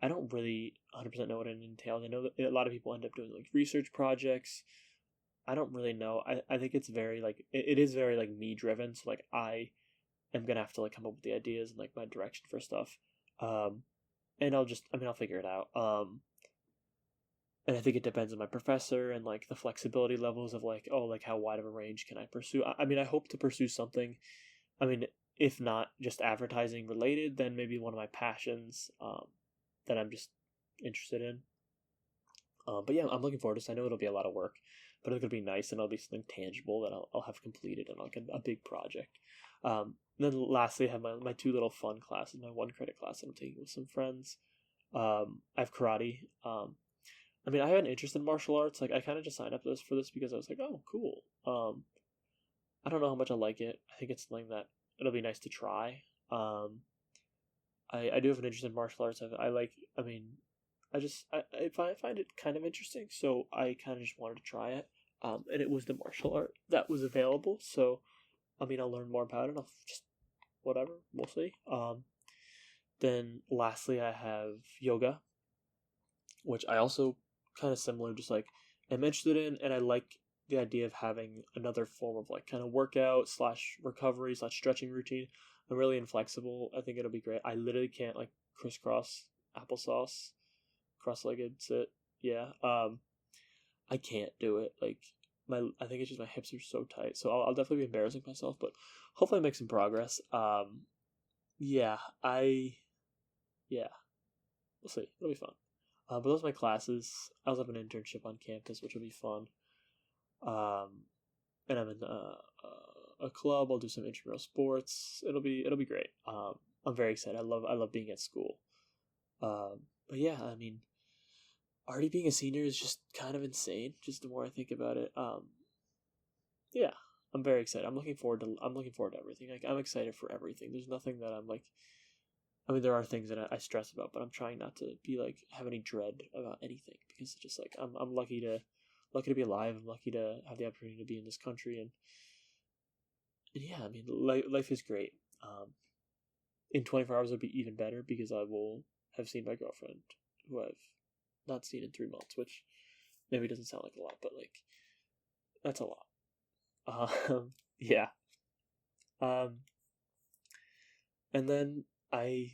I don't really 100% know what it entails. I know that a lot of people end up doing like research projects. I don't really know. I think it's very like it is very like me driven. So like I am gonna have to like come up with the ideas and like my direction for stuff. And I'll figure it out. And I think it depends on my professor and like the flexibility levels of like how wide of a range can I pursue. I hope to pursue something. If not just advertising related, then maybe one of my passions. That I'm just interested in. But yeah, I'm looking forward to this. I know it'll be a lot of work, but it's gonna be nice and it'll be something tangible that I'll have completed and like a big project. Then lastly, I have my two little fun classes. My one credit class that I'm taking with some friends. I have karate. I have an interest in martial arts. Like I kind of just signed up for this because I was like, oh, cool. I don't know how much I like it. I think it's something that it'll be nice to try. I do have an interest in martial arts. I find it kind of interesting, so I kind of just wanted to try it. And it was the martial art that was available, so I'll learn more about it. I'll just whatever, we'll see. Then lastly, I have yoga, which I also kind of similar, just like I'm interested in, and I like the idea of having another form of like kind of workout / recovery / stretching routine. I'm really inflexible. I think it'll be great. I literally can't like crisscross applesauce, cross-legged sit. Yeah. I can't do it. Like I think it's just my hips are so tight. So I'll definitely be embarrassing myself, but hopefully I make some progress. Yeah, we'll see. It'll be fun. But those are my classes. I also have an internship on campus, which will be fun. And I'm in a club. I'll do some intramural sports. It'll be great. I'm very excited. I love being at school. But yeah, already being a senior is just kind of insane. Just the more I think about it. Yeah, I'm very excited. I'm looking forward to everything. Like I'm excited for everything. There's nothing that I'm like. There are things that I stress about, but I'm trying not to be like have any dread about anything because it's just like I'm lucky to be alive. I'm lucky to have the opportunity to be in this country, and yeah, life is great. In 24 hours, it'll be even better because I will have seen my girlfriend, who I've not seen in 3 months, which maybe doesn't sound like a lot, but like that's a lot. Yeah. Um, and then I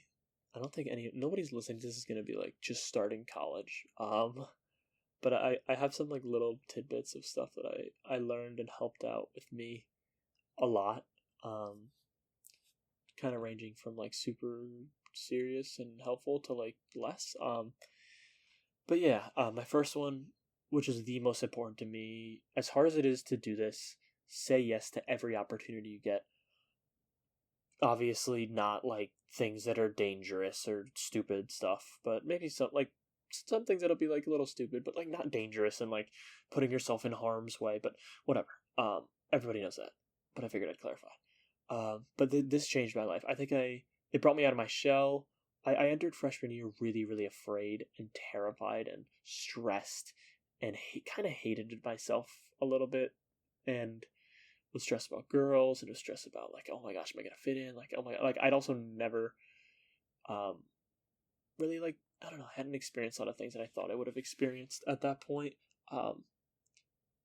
don't think nobody's listening to this is gonna be like just starting college. But I have some like little tidbits of stuff that I learned and helped out with me a lot. Um, Kind of ranging from like super serious and helpful to like less. But yeah, my first one, which is the most important to me, as hard as it is to do this, say yes to every opportunity you get. Obviously, not like things that are dangerous or stupid stuff, but maybe some things that'll be like a little stupid, but like not dangerous and like putting yourself in harm's way. But whatever. Everybody knows that, but I figured I'd clarify. But this changed my life. I think it brought me out of my shell. I entered freshman year really, really afraid and terrified and stressed and kind of hated myself a little bit and was stressed about girls and was stressed about like, oh my gosh, am I gonna fit in? Like, oh my, like I'd also never, um, really like I don't know, hadn't experienced a lot of things that I thought I would have experienced at that point. Um,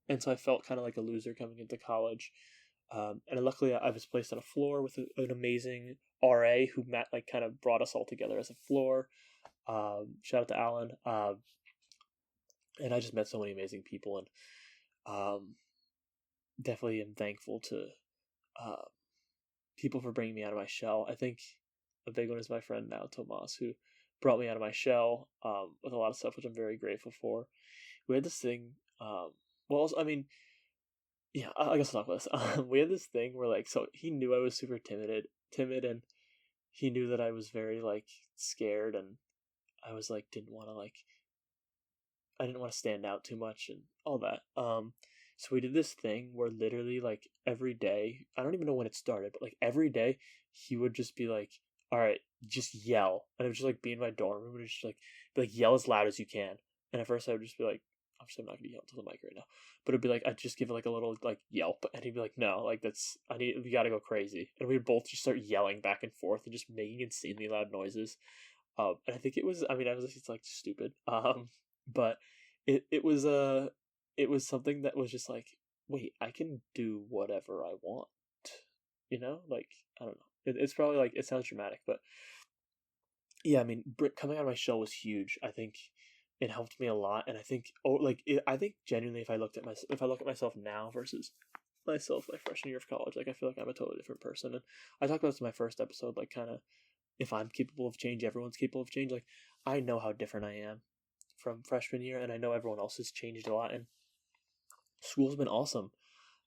and so I felt kind of like a loser coming into college. And luckily, I was placed on a floor with an amazing RA who like kind of brought us all together as a floor. Shout out to Alan. And I just met so many amazing people, and definitely am thankful to uh, people for bringing me out of my shell. I think a big one is my friend now, Tomas, who brought me out of my shell with a lot of stuff, which I'm very grateful for. We had this thing. Well, I mean, yeah, I guess I'll talk about this. We had this thing where like, so he knew I was super timid, and he knew that I was very like scared, and I was like I didn't want to stand out too much and all that. So we did this thing where literally like every day, I don't even know when it started, but like every day he would just be like, "All right, just yell," and it would just like be in my dorm room and just like be like yell as loud as you can. And at first I would just be like, obviously I'm not gonna yell into the mic right now, but it'd be like I'd just give it like a little like yelp, and he'd be like, "No, like we gotta go crazy," and we'd both just start yelling back and forth and just making insanely loud noises. And I think it was, I mean, obviously it's like stupid, but it was it was something that was just like, wait, I can do whatever I want, you know? Like I don't know. It's probably like it sounds dramatic, but yeah, I mean, coming out of my shell was huge. I think it helped me a lot, and I think I think genuinely, if I look at myself now versus myself my freshman year of college, like I feel like I'm a totally different person. And I talked about this in my first episode, like kind of if I'm capable of change, everyone's capable of change. Like I know how different I am from freshman year, and I know everyone else has changed a lot. And school's been awesome.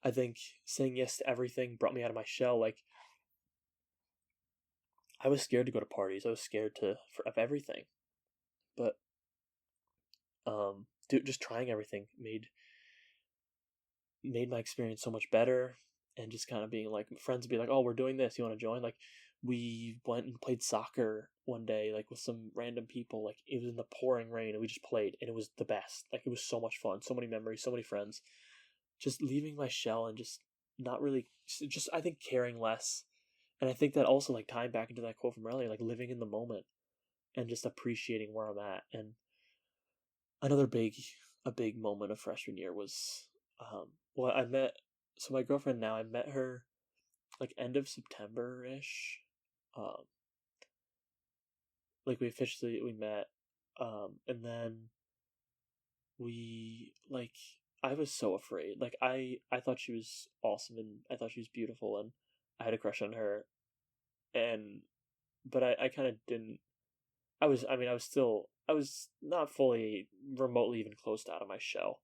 I think saying yes to everything brought me out of my shell. Like I was scared to go to parties. I was scared of everything, but just trying everything made my experience so much better. And just kind of being like friends would be like, "Oh, we're doing this. You want to join?" Like we went and played soccer one day, like with some random people. Like it was in the pouring rain, and we just played, and it was the best. Like it was so much fun, so many memories, so many friends. Just leaving my shell and just not really, just I think caring less. And I think that also like tying back into that quote from earlier, like living in the moment and just appreciating where I'm at. And another a big moment of freshman year was well I met so my girlfriend now, I met her like end of September ish. Um like we met, and then we like I was so afraid. Like I thought she was awesome, and I thought she was beautiful, and I had a crush on her. And but I kind of didn't. I was not fully remotely even close to out of my shell.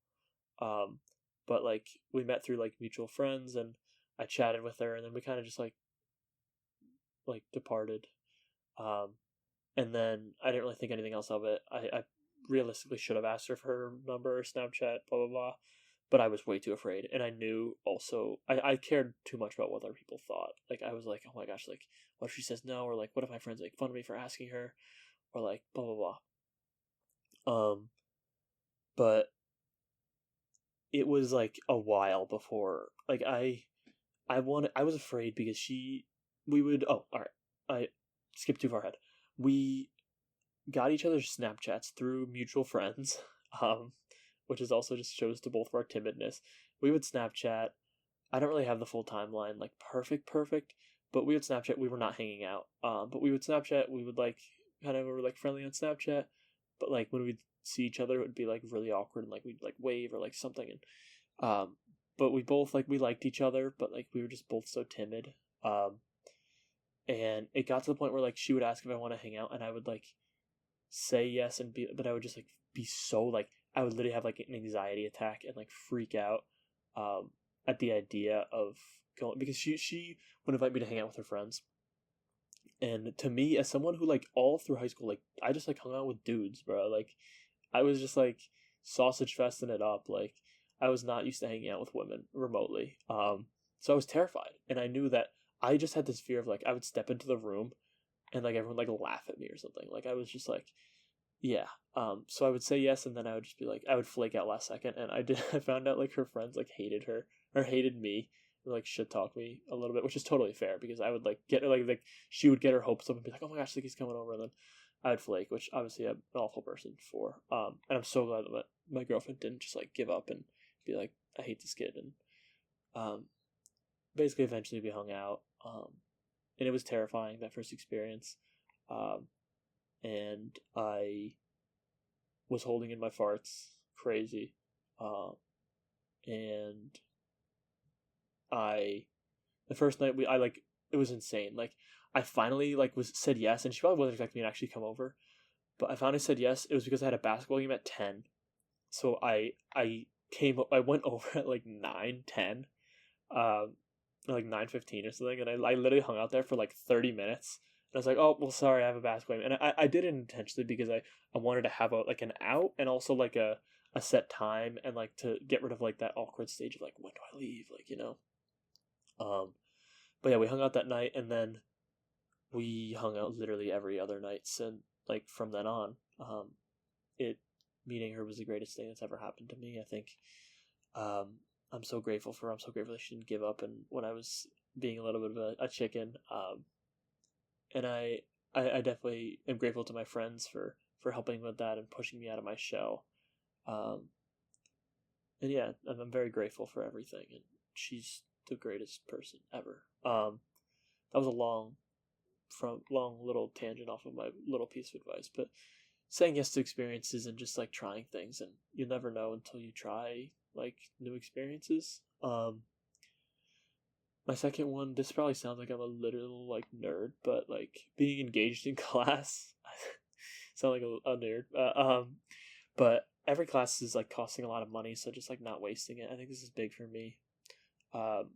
Um, but like we met through like mutual friends, and I chatted with her, and then we kind of just like departed. Um, and then I didn't really think anything else of it. I realistically should have asked her for her number or Snapchat, blah blah blah, but I was way too afraid, and I knew also I cared too much about what other people thought. Like I was like, oh my gosh, like what if she says no, or like what if my friends make fun of me for asking her, or like blah blah blah. But it was like a while before like I was afraid because we would, oh all right, I skipped too far ahead. We got each other's Snapchats through mutual friends, um, which is also just shows to both of our timidness. We would Snapchat. I don't really have the full timeline, like perfect, but we would Snapchat. We were not hanging out, but we would Snapchat. We would like kind of were like friendly on Snapchat, but like when we'd see each other, it would be like really awkward and like we'd like wave or like something, and but we both like we liked each other, but like we were just both so timid, and it got to the point where like she would ask if I want to hang out, and I would like say yes and be, but I would just like be so like I would literally have like an anxiety attack and like freak out, at the idea of going, because she would invite me to hang out with her friends, and to me as someone who like all through high school like I just like hung out with dudes, bro. Like I was just like sausage festing it up. Like I was not used to hanging out with women remotely. So I was terrified, and I knew that I just had this fear of like I would step into the room and like everyone like laugh at me or something. Like I was just like, yeah. So I would say yes, and then I would just be like, I would flake out last second, and I did. I found out like her friends like hated her or hated me, or like shit talk me a little bit, which is totally fair because I would like get like she would get her hopes up and be like, oh my gosh, like he's coming over, and then I would flake, which obviously I'm an awful person for. And I'm so glad that my girlfriend didn't just like give up and be like, I hate this kid, and basically eventually we hung out, and it was terrifying that first experience, and I was holding in my farts crazy, and the first night I like it was insane. Like I finally like was said yes, and she probably wasn't expecting me to actually come over, but I finally said yes. It was because I had a basketball game at 10, so I went over at like 9:10, like 9:15 or something, and I literally hung out there for like 30 minutes. And I was like, oh well, sorry, I have a basketball game, and I did it intentionally because I wanted to have a like an out and also like a set time, and like to get rid of like that awkward stage of like when do I leave, like you know. But yeah, we hung out that night, and then we hung out literally every other night since, like from then on. It Meeting her was the greatest thing that's ever happened to me. I think. I'm so grateful for her. I'm so grateful that she didn't give up, and when I was being a little bit of a chicken. And I definitely am grateful to my friends for helping with that and pushing me out of my shell. Um, and yeah, I'm very grateful for everything, and she's the greatest person ever. That was a long little tangent off of my little piece of advice, but saying yes to experiences and just like trying things, and you never know until you try like new experiences. My second one, this probably sounds like I'm a literal like nerd, but like being engaged in class, sound like a nerd. But every class is like costing a lot of money, so just like not wasting it. I think this is big for me. Um,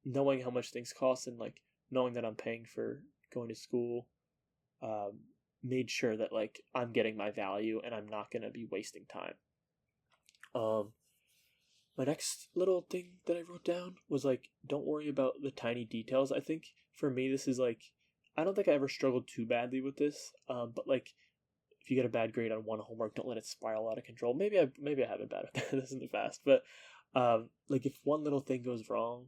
Knowing how much things cost and like knowing that I'm paying for going to school, made sure that like I'm getting my value and I'm not gonna be wasting time. My next little thing that I wrote down was like, don't worry about the tiny details. I think for me, this is like, I don't think I ever struggled too badly with this. But like, if you get a bad grade on one homework, don't let it spiral out of control. Maybe I have been bad at this in the past, but like if one little thing goes wrong,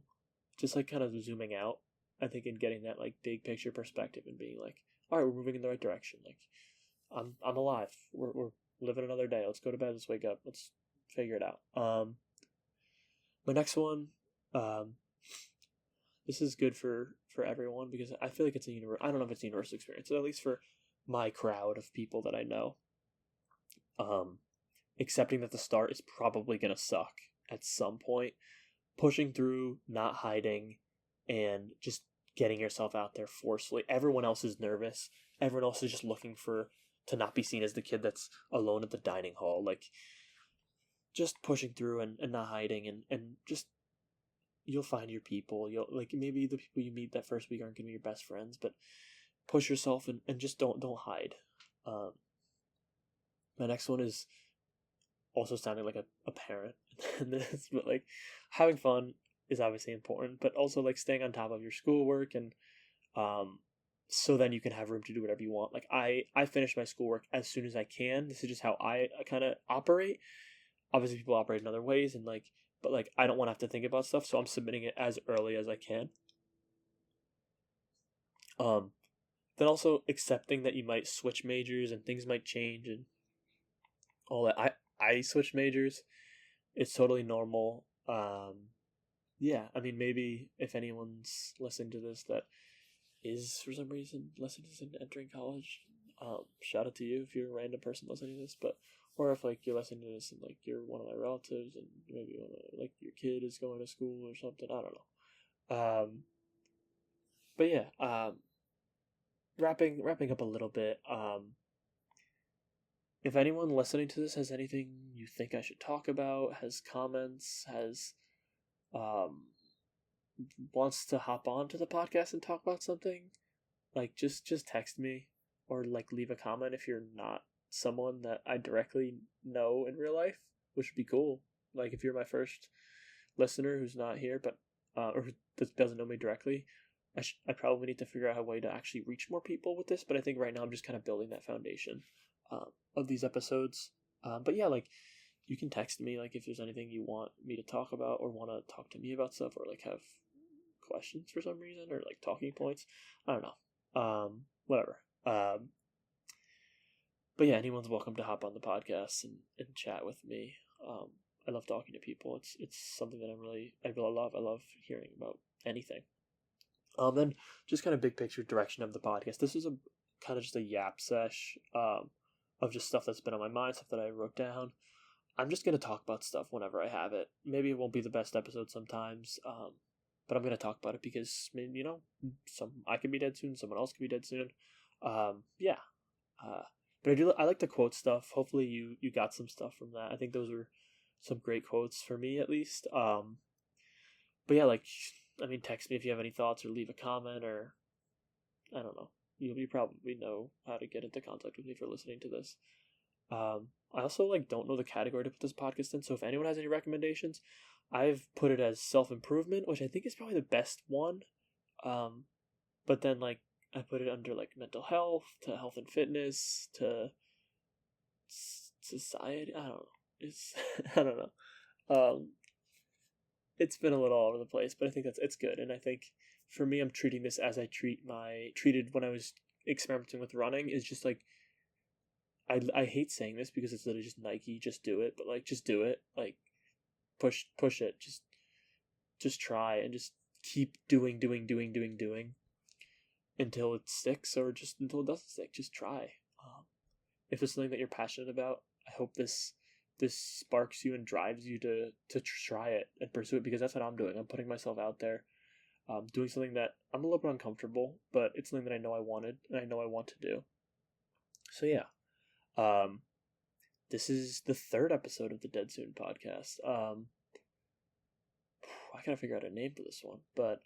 just like kind of zooming out, I think, and getting that like big picture perspective and being like, all right, we're moving in the right direction. Like, I'm alive. We're living another day. Let's go to bed. Let's wake up. Let's figure it out. My next one, this is good for everyone because I feel like it's a I don't know if it's a universal experience, but at least for my crowd of people that I know, accepting that the start is probably gonna suck at some point, pushing through, not hiding, and just getting yourself out there forcefully. Everyone else is nervous. Everyone else is just looking to not be seen as the kid that's alone at the dining hall. Like, just pushing through and not hiding, and just you'll find your people. You'll like maybe the people you meet that first week aren't gonna be your best friends, but push yourself and just don't hide. My next one is also sounding like a parent in this, but like having fun is obviously important, but also like staying on top of your schoolwork, and so then you can have room to do whatever you want. Like I finish my schoolwork as soon as I can. This is just how I kind of operate. Obviously people operate in other ways, and like, but like I don't want to have to think about stuff, so I'm submitting it as early as I can. then also accepting that you might switch majors and things might change and all that. I switched majors. It's totally normal. Yeah, I mean, maybe if anyone's listening to this that is for some reason listening to this and entering college, shout out to you if you're a random person listening to this. But or if like you're listening to this and like you're one of my relatives and maybe like your kid is going to school or something. I don't know. But yeah, wrapping up a little bit. If anyone listening to this has anything you think I should talk about, has comments, has um wants to hop on to the podcast and talk about something, like just text me or like leave a comment if you're not someone that I directly know in real life, which would be cool. Like if you're my first listener who's not here, but or who doesn't know me directly, I probably need to figure out a way to actually reach more people with this. But I think right now I'm just kind of building that foundation of these episodes. But yeah, like you can text me like if there's anything you want me to talk about or want to talk to me about stuff or like have questions for some reason or like talking points. I don't know. Whatever. But yeah, anyone's welcome to hop on the podcast and chat with me. I love talking to people. It's something that I really love. I love hearing about anything. Then just kind of big picture direction of the podcast. This is a kind of just a yap sesh of just stuff that's been on my mind, stuff that I wrote down. I'm just gonna talk about stuff whenever I have it. Maybe it won't be the best episode sometimes, but I'm gonna talk about it because maybe I could be dead soon, someone else could be dead soon. Yeah. But I like to quote stuff. Hopefully you got some stuff from that. I think those were some great quotes for me at least. But yeah, like I mean, text me if you have any thoughts or leave a comment or I don't know. You probably know how to get into contact with me for listening to this. I also don't know the category to put this podcast in. So if anyone has any recommendations, I've put it as self-improvement, which I think is probably the best one. But then I put it under mental health to health and fitness to society. I don't know. It's I don't know. It's been a little all over the place, but I think it's good. And I think for me, I'm treating this as I treated when I was experimenting with running. Is just I hate saying this because it's literally just Nike, just do it, but just do it. Push it. Just try and just keep doing until it sticks or just until it doesn't stick. Just try. If it's something that you're passionate about, I hope this sparks you and drives you to try it and pursue it, because that's what I'm doing. I'm putting myself out there, doing something that I'm a little bit uncomfortable, but it's something that I know I wanted and I know I want to do. So yeah. This is the third episode of the Dead Soon podcast. I gotta figure out a name for this one, but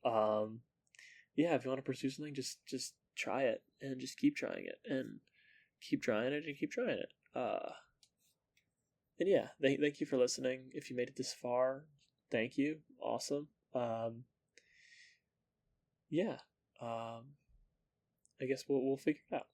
yeah, if you want to pursue something, just try it and just keep trying it and keep trying it and keep trying it. And yeah, thank you for listening. If you made it this far, thank you. Awesome. Yeah. I guess we'll figure it out.